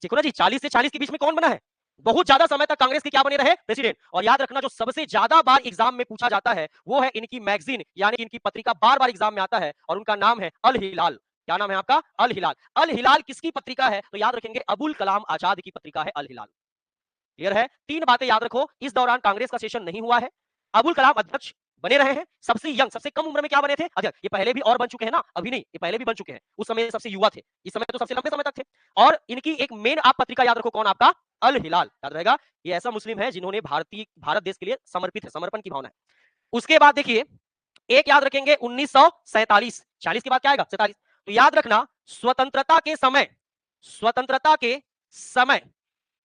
देखो ना जी 40 से 40 के बीच में कौन बना है, बहुत ज्यादा समय तक कांग्रेस के क्या बने रहे, प्रेसिडेंट। और याद रखना जो सबसे ज्यादा बार एग्जाम में पूछा जाता है वो है इनकी मैगजीन, यानी इनकी पत्रिका बार बार एग्जाम में आता है और उनका नाम है अल हिलाल, क्या नाम है आपका, अल हिलाल। अल हिलाल किसकी पत्रिका है, तो याद रखेंगे अबुल कलाम आजाद की पत्रिका है अल हिलाल, क्लियर है। तीन बातें याद रखो, इस दौरान कांग्रेस का सेशन नहीं हुआ है, अबुल कलाम अध्यक्ष बने रहे हैं, सबसे यंग सबसे कम उम्र में क्या बने थे अध्यक्ष, ये पहले भी और बन चुके हैं ना, अभी नहीं, ये पहले भी बन चुके हैं, उस समय सबसे युवा थे, इस समय तो सबसे लंबे समय तक थे। और इनकी एक मेन आप पत्रिका याद रखो कौन, आपका अल हिलाल, याद रहेगा, ये ऐसा मुस्लिम है जिन्होंने भारत देश के लिए समर्पित है, समर्पण की भावना है। उसके बाद देखिए एक याद रखेंगे 1947, 40 के बाद क्या आएगा 47, तो याद रखना स्वतंत्रता के समय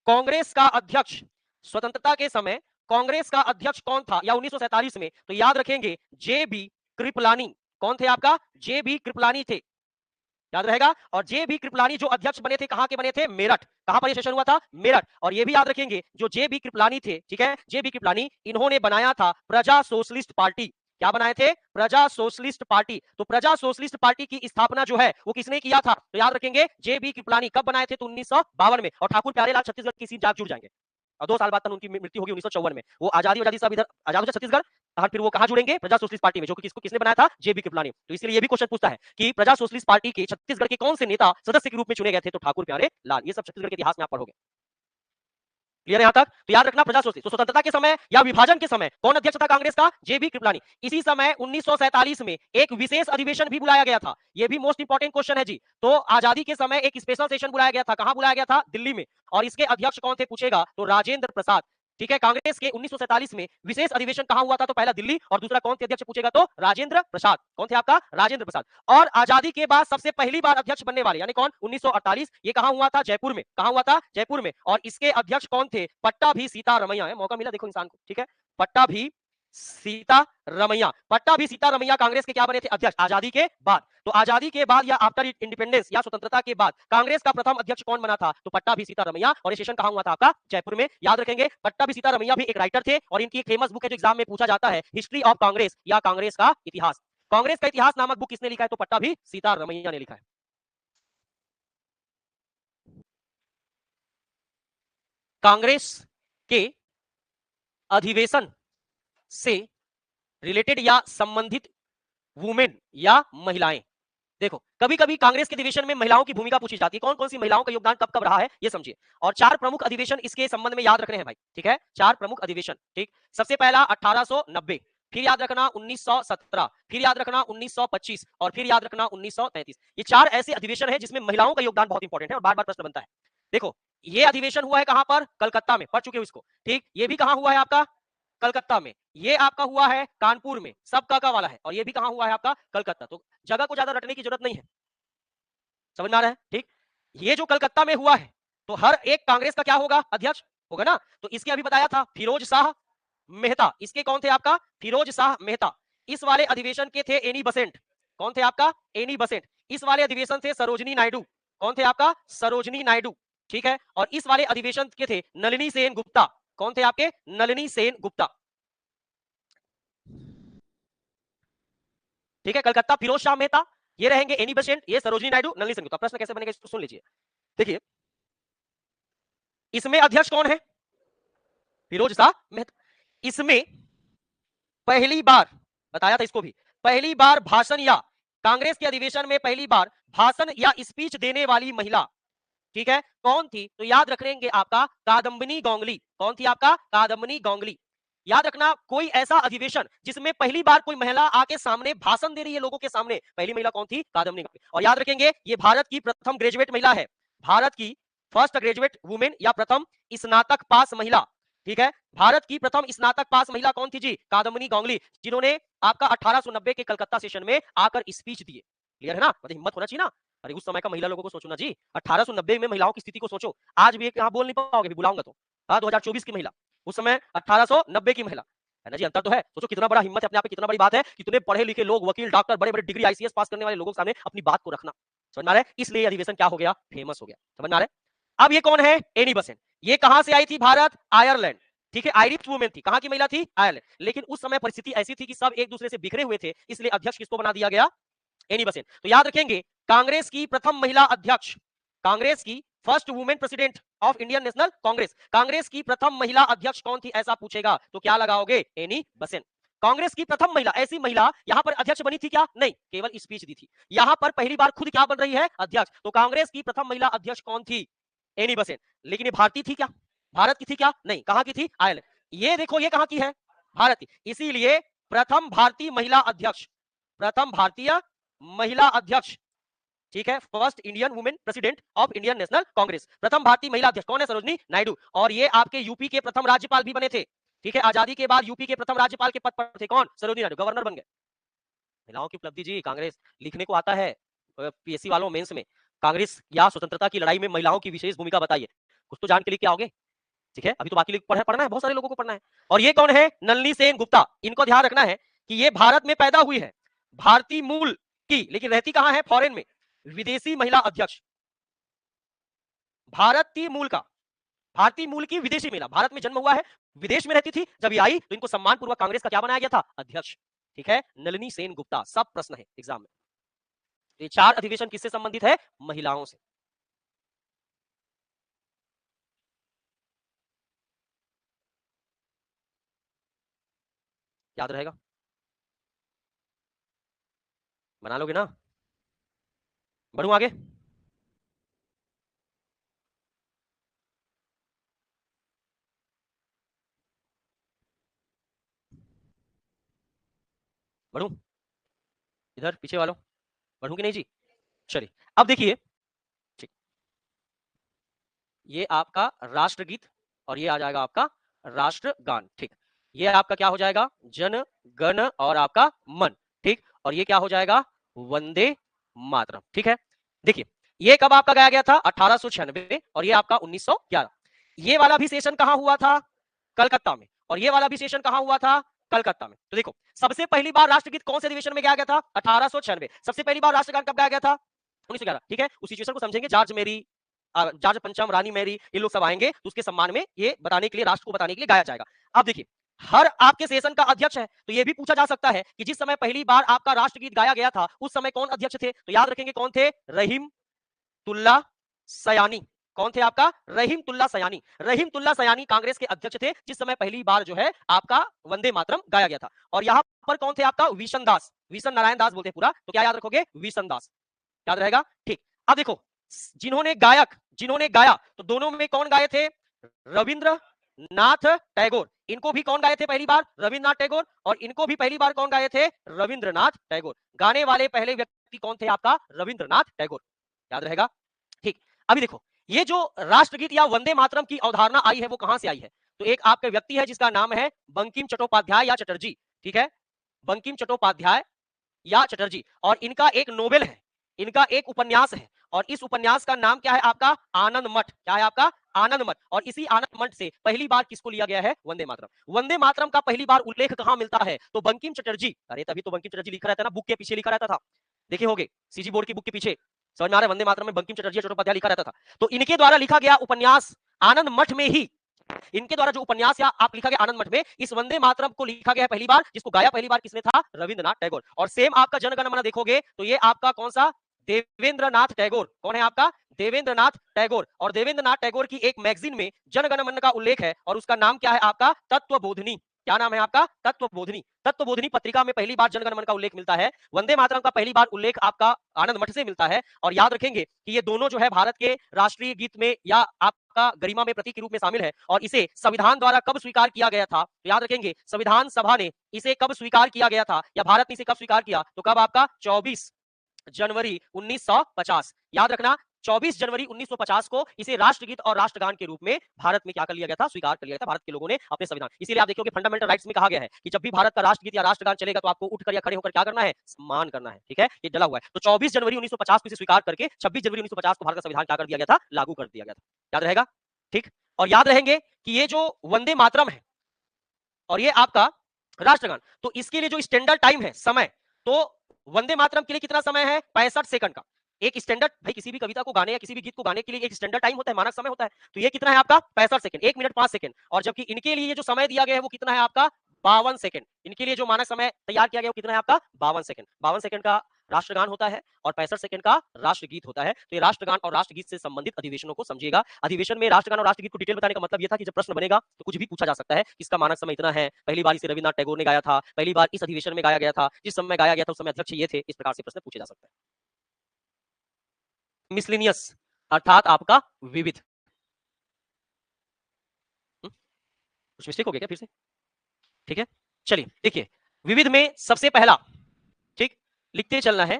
कांग्रेस का अध्यक्ष, स्वतंत्रता के समय कांग्रेस का अध्यक्ष कौन था, या 1947 में, तो याद रखेंगे जेबी कृपलानी, कौन थे आपका, जेबी कृपलानी थे, याद रहेगा। और जेबी कृपलानी जो अध्यक्ष बने थे कहां के बने थे, मेरठ, कहां पर यह सेशन हुआ था, मेरठ। और ये भी याद रखेंगे जो जेबी कृपलानी थे, ठीक है, जेबी कृपलानी इन्होंने बनाया था प्रजा सोशलिस्ट पार्टी, क्या बनाए थे, प्रजा सोशलिस्ट पार्टी। तो प्रजा सोशलिस्ट पार्टी की स्थापना जो है वो किसने किया था, तो याद रखेंगे जेबी कृपलानी, कब बनाए थे, तो 1952 में। और ठाकुर प्यारेलाल छत्तीसगढ़ की सीट जाग जुड़ जाएंगे, और 2 साल बाद तक उनकी मृत्यु होगी 1954 में, वो आजादी सब इधर आजाद हो छत्तीसगढ़, फिर वो कहां जुड़ेंगे, प्रजा सोशलिस्ट पार्टी में, जो कि किसने बनाया था, जेबी कृपलानी। तो इसलिए ये भी क्वेश्चन पूछता है कि प्रजा सोशलिस्ट पार्टी के छत्तीसगढ़ के कौन से नेता सदस्य के रूप में चुने गए थे, तो ठाकुर प्यारे लाल, ये सब छत्तीसगढ़ के इतिहास में आप पढ़ोगे। क्लियर है यहां तक? तो याद रखना प्रजासत्ताक तो स्वतंत्रता के समय या विभाजन के समय कौन अध्यक्ष था कांग्रेस का? जेबी कृपलानी। इसी समय 1947 में एक विशेष अधिवेशन भी बुलाया गया था। यह भी मोस्ट इंपॉर्टेंट क्वेश्चन है जी। तो आजादी के समय एक स्पेशल सेशन बुलाया गया था। कहां बुलाया गया था? दिल्ली में। और इसके अध्यक्ष कौन थे पूछेगा तो राजेंद्र प्रसाद। ठीक है, कांग्रेस के 1947 में विशेष अधिवेशन कहां हुआ था? तो पहला दिल्ली, और दूसरा कौन थे अध्यक्ष पूछेगा तो राजेंद्र प्रसाद। कौन थे आपका? राजेंद्र प्रसाद। और आजादी के बाद सबसे पहली बार अध्यक्ष बनने वाले यानी कौन? 1948। ये कहां हुआ था? जयपुर में। कहां हुआ था? जयपुर में। और इसके अध्यक्ष कौन थे? पट्टाभी सीतारमैया। है, मौका मिला देखो इंसान को। ठीक है, पट्टाभी सीतारमैया। पट्टाभी सीतारमैया कांग्रेस के क्या बने थे? अध्यक्ष आजादी के बाद। तो आजादी के बाद या आफ्टर इंडिपेंडेंस या स्वतंत्रता के बाद कांग्रेस का प्रथम अध्यक्ष कौन बना था? तो पट्टाभी सीतारमैया। और ये सेशन कहां हुआ था आपका? जयपुर में। याद रखेंगे पट्टाभी सीतारमैया भी एक राइटर थे और इनकी एक फेमस बुक है जो एग्जाम में पूछा जाता है, हिस्ट्री ऑफ कांग्रेस या कांग्रेस का इतिहास। कांग्रेस का इतिहास नामक बुक किसने लिखा है? तो पट्टाभी सीतारमैया ने लिखा है। कांग्रेस के अधिवेशन से रिलेटेड या संबंधित वुमेन या महिलाएं। देखो कभी कभी कांग्रेस के अधिवेशन में महिलाओं की भूमिका पूछी जाती है, कौन कौन सी महिलाओं का योगदान कब कब रहा है ये समझिए। और चार प्रमुख अधिवेशन इसके संबंध में याद रखने हैं भाई। ठीक है, चार प्रमुख अधिवेशन। ठीक, सबसे पहला 1890, फिर याद रखना 1917, फिर याद रखना 1925 और फिर याद रखना 1933। ये चार ऐसे अधिवेशन है जिसमें महिलाओं का योगदान बहुत इंपॉर्टेंट है और बार बार प्रश्न बनता है। देखो ये अधिवेशन हुआ है कहां पर? कलकत्ता में, पढ़ चुके हो इसको। ठीक, ये भी कहां हुआ है आपका? कलकत्ता में। ये आपका हुआ है कानपुर में, सब काका वाला है। और ये भी कहां हुआ है आपका? कलकत्ता। तो जगह को ज्यादा रटने की जरूरत नहीं है, समझ में आ रहा है? ठीक, ये जो कलकत्ता में हुआ है तो हर एक कांग्रेस का क्या होगा? अध्यक्ष होगा ना। तो इसके अभी बताया था फिरोज शाह मेहता। इसके कौन थे आपका? फिरोज शाह मेहता। इस वाले अधिवेशन के थे एनी बसेंट। कौन थे आपका? Any Besant. इस वाले अधिवेशन थे सरोजनी नायडू। कौन थे आपका? सरोजनी नायडू। ठीक है, और इस वाले अधिवेशन के थे नलिनी सेन गुप्ता। कौन थे आपके? नलिनी सेन गुप्ता। ठीक है, कलकत्ता फिरोज शाह मेहता, ये रहेंगे एनी बसेंट, ये सरोजनी नायडू, नलिनी सेन गुप्ता। प्रश्न कैसे बनेगा इसको सुन लीजिए। देखिए इसमें अध्यक्ष कौन है? फिरोज शाह मेहता। इसमें पहली बार बताया था इसको भी, पहली बार भाषण या कांग्रेस के अधिवेशन में पहली बार भाषण या स्पीच देने वाली महिला, ठीक है, कौन थी? तो याद रखेंगे आपका कादम्बिनी गोंगली। कौन थी आपका? कादम्बिनी गोंगली। याद रखना कोई ऐसा अधिवेशन जिसमें पहली बार कोई महिला आके सामने भाषण दे रही है लोगों के सामने, पहली महिला कौन थी? कादम्बिनी गोंगली। और याद रखेंगे ये भारत की प्रथम ग्रेजुएट महिला है, भारत की फर्स्ट ग्रेजुएट वुमेन या प्रथम स्नातक पास महिला। ठीक है, भारत की प्रथम स्नातक पास महिला कौन थी जी? कादम्बिनी गोंगली, जिन्होंने आपका 1890 के कलकत्ता सेशन में आकर स्पीच दिए। क्लियर है ना? मतलब हिम्मत होना चाहिए ना। अरे उस समय का महिला लोगों को सोचो ना जी, 1890 में महिलाओं की स्थिति को सोचो। आज भी एक यहाँ बोल नहीं पाओगे, बुलाऊंगा तो। हाँ, 2024 की महिला, उस समय 1890 की महिला, है ना जी, अंतर तो है। सोचो कितना बड़ा हिम्मत है अपने आप में, कितना बड़ी बात है, कितने पढ़े लिखे लोग, वकील, डॉक्टर, बड़े बड़े डिग्री आईसीएस पास करने वाले लोगों के सामने अपनी बात को रखना। समझ में आ रहा है? इसलिए अधिवेशन क्या हो गया? फेमस हो गया। समझ में आ रहा है? अब ये कौन है? Any Besant. ये कहां से आई थी? भारत, आयरलैंड। ठीक है, आयरिश वुमेन थी। कहां की महिला थी? आयरलैंड। लेकिन उस समय परिस्थिति ऐसी थी कि सब एक दूसरे से बिखरे हुए थे, इसलिए अध्यक्ष किसको बना दिया गया? Any Besant. तो याद रखेंगे कांग्रेस की प्रथम महिला अध्यक्ष, कांग्रेस की first women president of Indian national Congress, Congress की प्रथम महिला अध्यक्ष कौन थी ऐसा पूछेगा तो क्या लगाओगे? Any Besant. कांग्रेस की प्रथम महिला, ऐसी महिला यहां पर अध्यक्ष बनी थी क्या? नहीं, केवल स्पीच दी थी। यहां पर पहली बार खुद क्या बन रही है? अध्यक्ष। तो कांग्रेस की प्रथम महिला अध्यक्ष कौन थी? Any Besant. लेकिन ये भारतीय थी क्या? भारत की थी क्या? नहीं। कहां की थी? आयरलैंड। ये देखो ये कहां की है? भारत की। इसीलिए प्रथम भारतीय महिला अध्यक्ष, प्रथम भारतीय महिला अध्यक्ष, ठीक है, first Indian women president of Indian national Congress, प्रथम भारतीय महिला अध्यक्ष कौन है? सरोजनी नायडू। और ये आपके यूपी के प्रथम राज्यपाल भी बने थे। ठीक है, आजादी के बाद यूपी के प्रथम राज्यपाल के पद पर थे कौन? सरोजनी नायडू, गवर्नर बन गए। महिलाओं की उपलब्धि जी, कांग्रेस लिखने को आता है पीएससी वालों मेंस में, कांग्रेस या स्वतंत्रता की लड़ाई में महिलाओं की विशेष भूमिका बताइए, कुछ तो जान के लिख के आओगे। ठीक है, अभी तो बाकी पढ़ना है, बहुत सारे लोगों को पढ़ना है। और ये कौन है? नलिनी सेन गुप्ता। इनको ध्यान रखना है कि ये भारत में पैदा हुई है, भारतीय मूल की, लेकिन रहती कहां है? फॉरेन में। विदेशी महिला अध्यक्ष, भारतीय मूल का, भारतीय मूल की विदेशी महिला, भारत में जन्म हुआ है, विदेश में रहती थी, जब ये आई तो इनको सम्मान पूर्वक कांग्रेस का क्या बनाया गया था? अध्यक्ष। ठीक है, नलिनी सेन गुप्ता। सब प्रश्न है एग्जाम में। ये चार अधिवेशन किससे संबंधित है? महिलाओं से। याद रहेगा? बना लोगे ना? बढ़ू आगे? बढ़ूं इधर पीछे वालों, बढ़ूं कि नहीं जी? चलिए अब देखिए, ठीक, ये आपका राष्ट्रगीत और ये आ जाएगा आपका राष्ट्रगान। ठीक, ये आपका क्या हो जाएगा, जन गण और आपका मन। ठीक, और ये क्या हो जाएगा, वंदे मातरम। ठीक है, देखिए ये कब आपका गाया गया था, 1896, और ये आपका 1911। ये वाला भी सेशन कहां हुआ था, कलकत्ता में, और ये वाला भी सेशन कहां हुआ था, कलकत्ता में। तो देखो सबसे पहली बार राष्ट्रगीत कौन से अधिवेशन में गाया गया था, 1896। सबसे पहली बार राष्ट्रगान कब गाया गया था, 1911। ठीक है, उस सिचुएशन को समझेंगे, जॉर्ज मेरी, जॉर्ज पंचम, रानी मैरी, ये लोग सब आएंगे, तो उसके सम्मान में ये बताने के लिए, राष्ट्र को बताने के लिए गाया जाएगा। अब देखिए हर आपके सेशन का अध्यक्ष है, तो ये भी पूछा जा सकता है कि जिस समय पहली बार आपका राष्ट्रगीत गाया गया था उस समय कौन अध्यक्ष थे, तो याद रखेंगे कौन थे, रहीम तुल्ला सयानी। कौन थे आपका, रहीम तुल्ला सयानी। रहीम तुल्ला सयानी कांग्रेस के अध्यक्ष थे जिस समय पहली बार जो है आपका वंदे मातरम गाया गया था। और यहां पर कौन थे आपका, विशन दास, विशन नारायण दास बोलते हैं पूरा, तो क्या याद रखोगे, विशन दास, याद रहेगा। ठीक, अब देखो जिन्होंने गाया, तो दोनों में कौन गाए थे, रविंद्रनाथ टैगोर। इनको भी कौन गाए थे पहली बार, रविंद्रनाथ टैगोर, और इनको भी पहली बार कौन गाए थे, रविंद्रनाथ टैगोर। गाने वाले पहले व्यक्ति कौन थे आपका, रविंद्रनाथ टैगोर, याद रहेगा। ठीक, अभी देखो ये जो राष्ट्रगीत या वंदे मातरम की अवधारणा आई है वो कहां से आई है, तो एक आपके व्यक्ति है जिसका नाम है बंकिम चट्टोपाध्याय या चटर्जी। ठीक है, बंकिम चट्टोपाध्याय या चटर्जी, और इनका एक नोवेल है, इनका एक उपन्यास है, और इस उपन्यास का नाम क्या है आपका, आनंद मठ। क्या है आपका, आनंद मठ। और इसी आनंद मठ से पहली बार किसको लिया गया है, वंदे मातरम। वंदे मातरम का पहली बार उल्लेख कहां मिलता है, तो बंकिम चटर्जी, अरे तभी तो बंकिम चटर्जी लिखा रहता है ना, बुक के पीछे लिखा रहता था, देखे होगे सीजी बोर्ड की बुक के पीछे, समझ में आ रहा है, वंदे मातरम में बंकिम चटर्जी चट्टोपाध्याय लिखा रहता था। तो इनके द्वारा लिखा गया उपन्यास आनंद मठ में ही, इनके द्वारा जो उपन्यास या आप लिखा गया आनंद मठ में, इस वंदे मातरम को लिखा गया पहली बार, जिसको गाया पहली बार किसने था, रविंद्रनाथ टैगोर। और सेम आपका जनगण मन देखोगे तो ये आपका कौन सा, देवेंद्रनाथ टैगोर। कौन है आपका, देवेंद्रनाथ टैगोर। और देवेंद्रनाथ टैगोर की एक मैगजीन में जनगण मन का उल्लेख है, और उसका नाम क्या है आपका, तत्वबोधिनी। क्या नाम है आपका, तत्वबोधिनी। तत्वबोधिनी पत्रिका में पहली बार जनगण मन का उल्लेख मिलता है। वंदे मातरम का पहली बार उल्लेख आपका आनंद मठ से मिलता है। और याद रखेंगे कि ये दोनों जो है भारत के राष्ट्रीय गीत में या आपका गरिमा में प्रतीक के रूप में शामिल है। और इसे संविधान द्वारा कब स्वीकार किया गया था, तो याद रखेंगे संविधान सभा ने इसे कब स्वीकार किया गया था, या भारत ने इसे कब स्वीकार किया, तो कब आपका 24 जनवरी 1950। याद रखना 24 जनवरी 1950 को इसे राष्ट्रगीत और राष्ट्रगान के रूप में भारत में क्या कर लिया गया था, स्वीकार कर लिया गया था भारत के लोगों ने अपने संविधान। इसीलिए आप देखोगे फंडामेंटल राइट्स में कहा गया है कि जब भी भारत का राष्ट्रगीत या राष्ट्रगान चलेगा तो आपको उठकर या खड़े होकर क्या करना है, सम्मान करना है। ठीक है, ये डला हुआ है। तो 24 जनवरी 1950 को इसे स्वीकार करके 26 जनवरी 1950 को भारत का संविधान क्या कर दिया गया था, लागू कर दिया गया था। याद रहेगा। ठीक, और याद रहेंगे कि ये जो वंदे मातरम है और ये आपका राष्ट्रगान, तो इसके लिए जो स्टैंडर्ड टाइम है, समय, तो वंदे मातरम के लिए कितना समय है, 65 सेकंड का। एक स्टैंडर्ड, भाई किसी भी कविता को गाने या किसी भी गीत को गाने के लिए एक स्टैंडर्ड टाइम होता है, मानक समय होता है, तो ये कितना है आपका 65 सेकंड, 1 मिनट 5 सेकंड। और जबकि इनके लिए जो समय दिया गया है वो कितना है आपका 52 सेकंड। इनके लिए जो मानक समय तैयार किया गया वो कितना है आपका 52 सेकंड। 52 सेकंड का राष्ट्रगान होता है और 65 सेकंड का राष्ट्रगीत होता है। तो ये राष्ट्रगान और राष्ट्रगीत से संबंधित अधिवेशनों को समझिएगा। अधिवेशन में राष्ट्रगान और राष्ट्रगीत को डिटेल बताने का मतलब ये था कि जब प्रश्न बनेगा तो कुछ भी पूछा जा सकता है, इसका मानक समय इतना है, पहली बार इसे रविन्द्रनाथ टैगोर ने गाया था, पहली बार इस अधिवेशन में गाया गया था, जिस समय गाया गया था उस समय अध्यक्ष ये थे, इस प्रकार से प्रश्न पूछे जा सकते हैं। मिसलिनियस अर्थात आपका विविध। कुछ मिस्टेक हो गया क्या फिर से? ठीक है, चलिए देखिए विविध में सबसे पहला, ठीक, लिखते चलना है,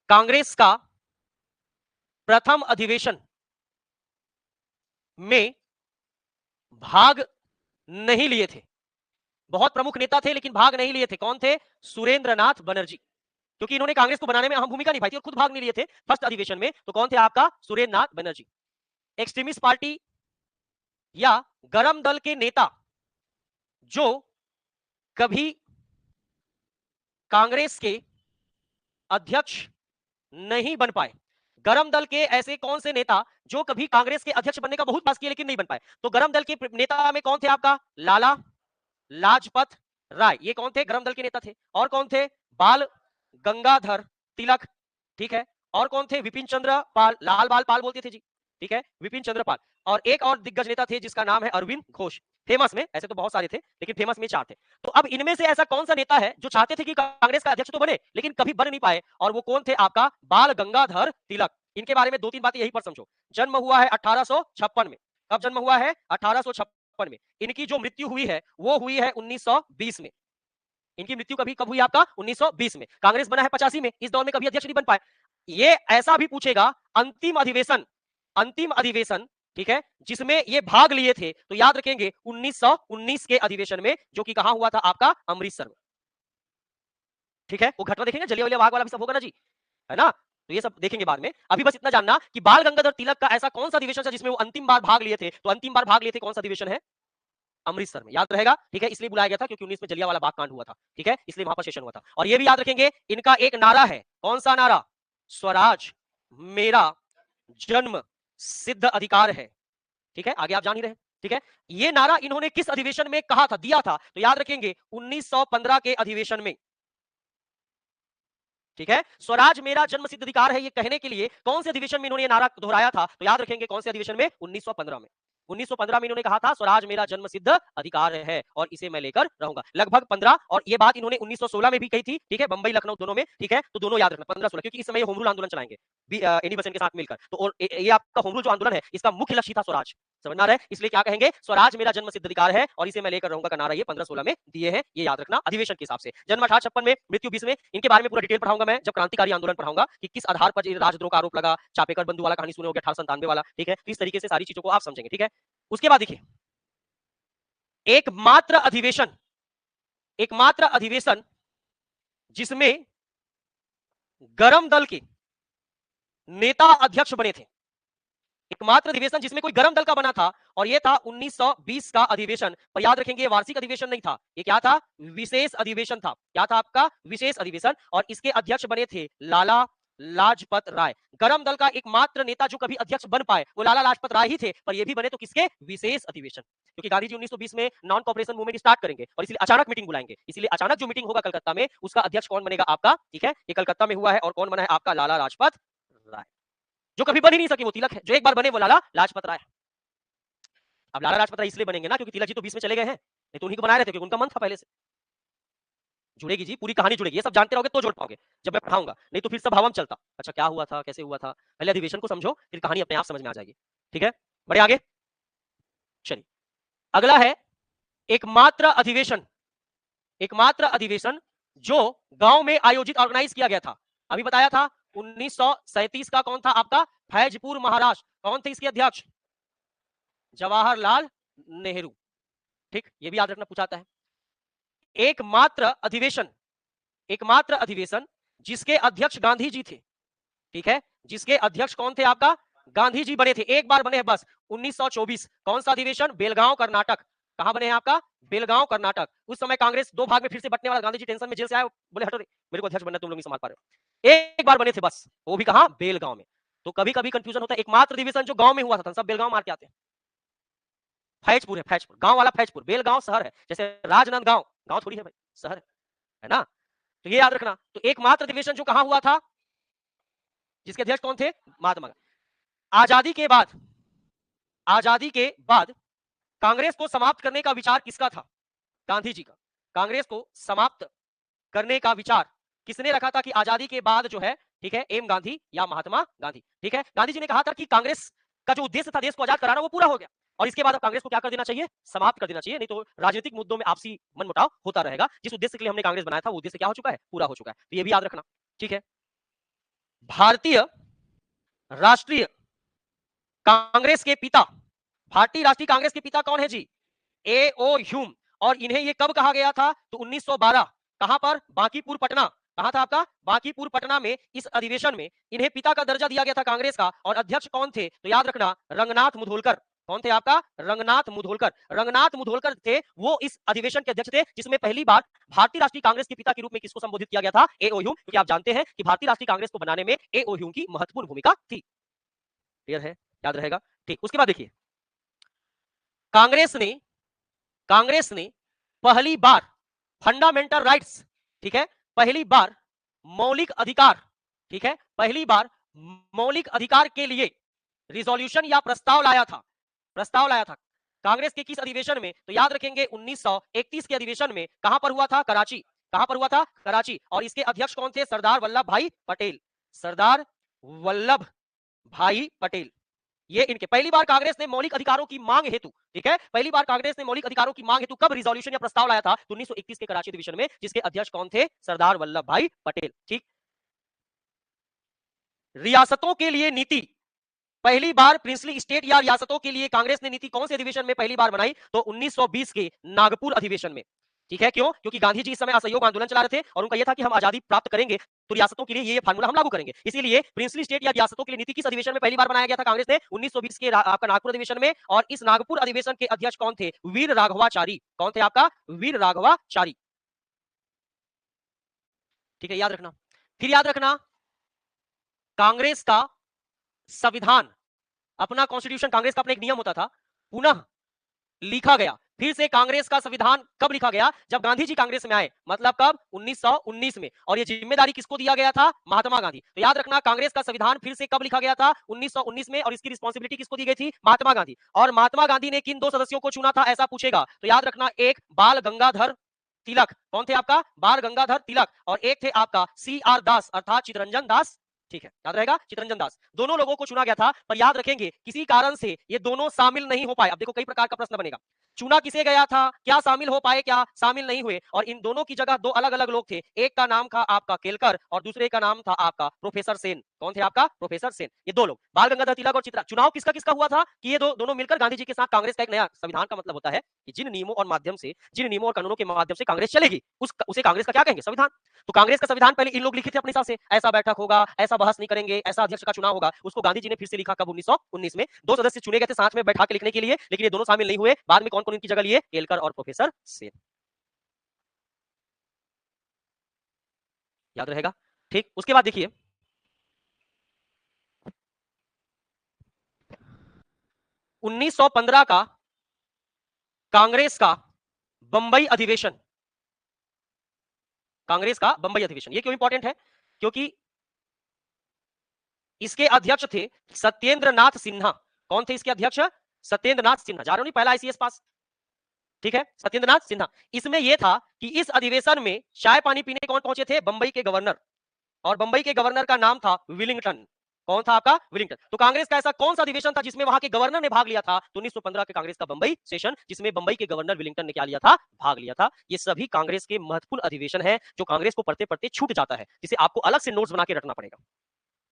कांग्रेस का प्रथम अधिवेशन में भाग नहीं लिए थे, बहुत प्रमुख नेता थे लेकिन भाग नहीं लिए थे। कौन थे, सुरेंद्रनाथ बनर्जी, क्योंकि इन्होंने कांग्रेस को बनाने में अहम भूमिका निभाई थी और खुद भाग नहीं लिए थे फर्स्ट अधिवेशन में। तो कौन थे आपका, सुरेंद्रनाथ बनर्जी। एक्सट्रीमिस्ट पार्टी या गरम दल के नेता जो कभी कांग्रेस के अध्यक्ष नहीं बन पाए। गरम दल के ऐसे कौन से नेता जो कभी कांग्रेस के अध्यक्ष बनने का बहुत प्रयास किए लेकिन नहीं बन पाए, तो गरम दल के नेता में कौन थे आपका, लाला लाजपत राय, ये कौन थे, गरम दल के नेता थे। और कौन थे, बाल गंगाधर तिलक, ठीक है। और कौन थे, विपिन चंद्र पाल, लाल बाल पाल बोलते थे जी, ठीक है, विपिन चंद्र पाल। और एक और दिग्गज नेता थे जिसका नाम है अरविंद घोष। फेमस में, ऐसे तो बहुत सारे थे लेकिन फेमस में 4 थे। तो अब इनमें से ऐसा कौन सा नेता है जो चाहते थे कि कांग्रेस का अध्यक्ष तो बने लेकिन कभी बन नहीं पाए, और वो कौन थे आपका, बाल गंगाधर तिलक। इनके बारे में 2-3 बातें यही पर समझो। जन्म हुआ है 1856 में। कब जन्म हुआ है, 1856 में। इनकी जो मृत्यु हुई है वो हुई है 1920 में। इनकी मृत्यु कभी कब हुई आपका 1920 में, कांग्रेस बना है 85 में, इस दौर में कभी अध्यक्ष नहीं बन पाए। ये ऐसा भी पूछेगा अंतिम अधिवेशन, ठीक है, जिसमें ये भाग लिए थे, तो याद रखेंगे 1919 के अधिवेशन में, जो कि कहां हुआ था आपका अमृतसर में, ठीक है। वो घटना देखेंगे, जलियांवाला बाग वाला भी सब होगा ना जी, है ना, तो ये सब देखेंगे बाद में। अभी बस इतना जानना कि बाल गंगाधर तिलक का ऐसा कौन सा अधिवेशन था जिसमें वो अंतिम बार भाग लिए थे, तो अंतिम बार भाग लिए थे कौन सा अधिवेशन है, अमृतसर में, याद रहेगा, ठीक है। इसलिए बुलाया गया था क्योंकि 19 में जलियांवाला बाग कांड हुआ था, ठीक है, इसलिए वहां पर सेशन हुआ था। और ये भी याद रखेंगे, इनका एक नारा है, कौन सा नारा, स्वराज मेरा जन्म सिद्ध अधिकार है, ठीक है, आगे आप जान ही रहे, ठीक है। ये नारा इन्होंने किस अधिवेशन में कहा था, दिया था, तो याद रखेंगे 1915 के अधिवेशन में, ठीक है। स्वराज मेरा जन्म सिद्ध अधिकार है, ये कहने के लिए कौन से अधिवेशन में इन्होंने ये नारा दोहराया था, तो याद रखेंगे कौन से अधिवेशन में, 1915 में। 1915 में इन्होंने कहा था स्वराज मेरा जन्म सिद्ध अधिकार है और इसे मैं लेकर रहूंगा, लगभग 15, और ये बात इन्होंने 1916 में भी कही थी, ठीक है, बंबई लखनऊ दोनों में, ठीक है, तो दोनों याद रखना 15-16, क्योंकि इस समय ये होम रूल आंदोलन चलाएंगे एनी बेसेंट के साथ मिलकर, तो और ये आपका होम रूल जो आंदोलन है, इसका मुख्य लक्ष्य था स्वराज, समझ में आ रहा है, इसलिए क्या कहेंगे, स्वराज मेरा जन्म सिद्ध अधिकार है और इसे मैं लेकर रहूंगा का नारा ये 15-16 में दिए हैं, ये याद रखना अधिवेशन के हिसाब से। जन्म 1856 में, मृत्यु 20 में, इनके बारे में पूरा डिटेल पढ़ाऊंगा मैं जब क्रांतिकारी आंदोलन पढ़ाऊंगा कि किस आधार पर राजद्रोह का आरोप लगा, चापेकर बंधु वाला कहानी सुने होगे 1897 वाला, ठीक है, इस तरीके से सारी चीजों को आप समझेंगे, ठीक है। उसके बाद देखिए, एकमात्र अधिवेशन जिसमें गरम दल के नेता अध्यक्ष बने थे, एकमात्र अधिवेशन जिसमें कोई गरम दल का बना था, और यह था 1920 का अधिवेशन, पर याद रखेंगे ये वार्षिक अधिवेशन नहीं था, ये क्या था, विशेष अधिवेशन था, क्या था आपका, विशेष अधिवेशन, और इसके अध्यक्ष बने थे लाला लाजपत राय। गरम दल का एकमात्र नेता जो कभी अध्यक्ष बन पाए वो लाला लाजपत राय ही थे, पर ये भी बने तो किसके, विशेष अधिवेशन, क्योंकि गांधी जी 1920 में नॉन कॉपरेशन मूवमेंट स्टार्ट करेंगे और इसलिए अचानक मीटिंग बुलाएंगे, इसलिए अचानक जो मीटिंग होगा कलकत्ता में, उसका अध्यक्ष कौन बनेगा आपका, ठीक है, ये कलकत्ता में हुआ है, और कौन बना है आपका, लाला लाजपत राय। जो कभी बन ही नहीं सके वो तिलक है, जो एक बार बने वो लाला लाजपत राय। अब लाला लाजपत राय इसलिए बनेंगे ना क्योंकि तिलक जी तो 20 में चले गए हैं, नहीं तो उन्हीं को बना रहे थे, क्योंकि उनका मन था पहले से। जुड़ेगी जी, पूरी कहानी जुड़ेगी, ये सब जानते रहोगे तो जोड़ पाओगे जब मैं पढ़ाऊंगा, नहीं तो फिर सब हवाम चलता, अच्छा क्या हुआ था, कैसे हुआ था, पहले अधिवेशन को समझो, फिर कहानी अपने आप समझ में आ जाएगी, ठीक है। बढ़े आगे, चलिए अगला है एकमात्र अधिवेशन जो गांव में आयोजित ऑर्गेनाइज किया गया था। अभी बताया था 1937 का कौन था आपका, फैजपुर महाराष्ट्र, कौन थे इसके अध्यक्ष, जवाहरलाल नेहरू, ठीक, ये भी याद रखना पूछाता है। एकमात्र अधिवेशन जिसके अध्यक्ष गांधी जी थे, ठीक है, जिसके अध्यक्ष कौन थे आपका, गांधी जी बने थे, एक बार बने हैं बस, 1924, कौन सा अधिवेशन, बेलगांव कर्नाटक, कहां बने हैं आपका, बेलगांव कर्नाटक। उस समय कांग्रेस दो भाग में फिर से बंटने वाला, गांधी जी टेंशन में जेल से आए, बोले हटो रे, मेरे को अध्यक्ष बनना, तुम लोग नहीं संभाल पा रहे हो, एक बार बने थे बस, वो भी कहां, बेलगांव में। तो कभी कभी कंफ्यूजन होता है, एकमात्र अधिवेशन जो गांव में हुआ था, सब बेलगांव मार के आते हैं, फैजपुर है, फैजपुर गांव वाला, फैजपुर, बेलगांव शहर है, जैसे राजनांदगांव गांव थोड़ी है भाई, शहर है ना, तो ये याद रखना। तो एकमात्र अधिवेशन जो कहां हुआ था, जिसके अध्यक्ष कौन थे, महात्मा गांधी। आजादी के बाद कांग्रेस को समाप्त करने का विचार किसका था, गांधी जी का। कांग्रेस को समाप्त करने का विचार किसने रखा था कि आजादी के बाद जो है, ठीक है, एम गांधी या महात्मा गांधी, ठीक है। गांधी जी ने कहा था कि कांग्रेस का जो उद्देश्य था देश को आजाद कराना वो पूरा हो गया, और इसके बाद अब कांग्रेस को क्या कर देना चाहिए, समाप्त कर देना चाहिए, नहीं तो राजनीतिक मुद्दों में आपसी मनमुटाव होता रहेगा, जिस उद्देश्य के लिए हमने कांग्रेस बनाया था वो उद्देश्य क्या हो चुका है, पूरा हो चुका है, तो ये भी याद रखना, ठीक है। भारतीय राष्ट्रीय कांग्रेस के पिता, भारतीय राष्ट्रीय कांग्रेस के पिता कौन है जी, ए ओ ह्यूम, और इन्हें ये कब कहा गया था, तो 1912, कहां पर, बांकीपुर पटना, कहां था आपका, बांकीपुर पटना में, इस अधिवेशन में इन्हें पिता का दर्जा दिया गया था कांग्रेस का, और अध्यक्ष कौन थे, तो याद रखना रंगनाथ मुधोलकर, कौन थे आपका, रंगनाथ मुधोलकर थे, वो इस अधिवेशन के अध्यक्ष थे, जिसमें पहली बार भारतीय राष्ट्रीय कांग्रेस के पिता के रूप में किसको संबोधित किया गया था, ए ओ ह्यूम, क्योंकि आप जानते हैं कि भारतीय राष्ट्रीय कांग्रेस को बनाने में ए ओ ह्यूम की महत्वपूर्ण भूमिका थी, क्लियर है, याद रहेगा, ठीक। उसके बाद देखिए, कांग्रेस ने पहली बार फंडामेंटल राइट्स, ठीक है, पहली बार मौलिक अधिकार, ठीक है, पहली बार मौलिक अधिकार के लिए रिजोल्यूशन या प्रस्ताव लाया था कांग्रेस के किस अधिवेशन में, तो याद रखेंगे 1931 के अधिवेशन में, कहां पर हुआ था, कराची, कहां पर हुआ था, कराची, और इसके अध्यक्ष कौन थे, सरदार वल्लभ भाई पटेल, ये इनके पहली बार कांग्रेस ने मौलिक अधिकारों की मांग हेतु, ठीक है, पहली बार कांग्रेस ने मौलिक अधिकारों की मांग हेतु कब रिजोल्यूशन या प्रस्ताव लाया था? तो 1921 के कराची अधिवेशन में, जिसके अध्यक्ष कौन थे? सरदार वल्लभ भाई पटेल। ठीक। रियासतों के लिए नीति, पहली बार प्रिंसली स्टेट या रियासतों के लिए कांग्रेस ने नीति कौन से अधिवेशन में पहली बार बनाई? तो 1920 के नागपुर अधिवेशन में। ठीक है, क्यों? क्योंकि गांधी जी इस समय असहयोग आंदोलन चला रहे थे और उनका यह था कि हम आजादी प्राप्त करेंगे तो रियासतों के लिए ये फार्मूला हम लागू करेंगे। इसीलिए प्रिंसली स्टेट या रियासतों के लिए नीति किस अधिवेशन में पहली बार बनाया गया था कांग्रेस ने? 1920 के आपका नागपुर अधिवेशन में। और इस नागपुर अधिवेशन के अध्यक्ष कौन थे? वीर राघवाचारी। कौन थे आपका? वीर राघवाचारी। ठीक है, याद रखना। फिर याद रखना, कांग्रेस का संविधान, अपना कॉन्स्टिट्यूशन, कांग्रेस का अपना एक नियम होता था, पुनः लिखा गया। फिर से कांग्रेस का संविधान कब लिखा गया? जब गांधी जी कांग्रेस में आए। मतलब कब? 1919 में। और ये जिम्मेदारी किसको दिया गया था? महात्मा गांधी। तो याद रखना, कांग्रेस का संविधान फिर से कब लिखा गया था? 1919 में। और इसकी रिस्पॉन्सिबिलिटी किसको दी गई थी? महात्मा गांधी। और महात्मा गांधी ने किन 2 सदस्यों को चुना था, ऐसा पूछेगा तो याद रखना, एक बाल गंगाधर तिलक। कौन थे आपका? बाल गंगाधर तिलक। और एक थे आपका CR दास अर्थात चितरंजन दास। ठीक है, याद रहेगा, चितरंजन दास। दोनों लोगों को चुना गया था, पर याद रखेंगे किसी कारण से ये दोनों शामिल नहीं हो पाए। अब देखो, कई प्रकार का प्रश्न बनेगा। चुना किसे गया था? क्या शामिल हो पाए? क्या शामिल नहीं हुए? और इन दोनों की जगह 2 अलग-अलग लोग थे। एक का नाम था आपका केलकर और दूसरे का नाम था आपका प्रोफेसर सेन। कौन थे आपका? प्रोफेसर सेन। ये 2 लोग, बाल गंगाधर तिलक और चित्रा। चुनाव किसका-किसका हुआ था? कि ये दोनों मिलकर गांधी जी के साथ कांग्रेस का एक नया संविधान का मतलब होता है कि जिन नियमों और माध्यम से, जिन नियमों और कानूनों के माध्यम से कांग्रेस चलेगी, उसे कांग्रेस का क्या कहेंगे? संविधान। तो कांग्रेस का संविधान पहले इन लोग लिखे थे अपने हिसाब से, ऐसा बैठक होगा, ऐसा बहस नहीं करेंगे, ऐसा अध्यक्ष का चुनाव होगा। उसको गांधी जी ने फिर से लिखा कब? 1919 में। 2 सदस्य चुने गए थे साथ में बैठा के लिखने के लिए, लेकिन ये दोनों शामिल नहीं हुए। बाद में कौन-कौन इनकी जगह लिए? केलकर और प्रोफेसर सेन। याद रहेगा? ठीक। उसके बाद देखिए, 1915 का कांग्रेस का बंबई अधिवेशन, कांग्रेस का बंबई अधिवेशन, ये क्यों इंपॉर्टेंट है? क्योंकि इसके अध्यक्ष थे सत्येंद्र नाथ सिन्हा। कौन थे इसके अध्यक्ष? सत्येंद्र नाथ सिन्हा। जा रहे हो नहीं, पहला ICS पास। ठीक है, सत्येंद्र नाथ सिन्हा। इसमें यह था कि इस अधिवेशन में चाय पानी पीने कौन पहुंचे थे? बंबई के गवर्नर। और बंबई के गवर्नर का नाम था विलिंगटन। कौन था आपका? विलिंगटन। तो कांग्रेस का ऐसा कौन सा अधिवेशन था जिसमें वहां के गवर्नर ने भाग लिया था? तो 1915 के कांग्रेस का बंबई सेशन, जिसमें बंबई के गवर्नर विलिंगटन ने क्या लिया था? भाग लिया था। ये सभी कांग्रेस के महत्वपूर्ण अधिवेशन है जो कांग्रेस को पढ़ते पढ़ते छूट जाता है, जिसे आपको अलग से नोट्स बना के रखना पड़ेगा।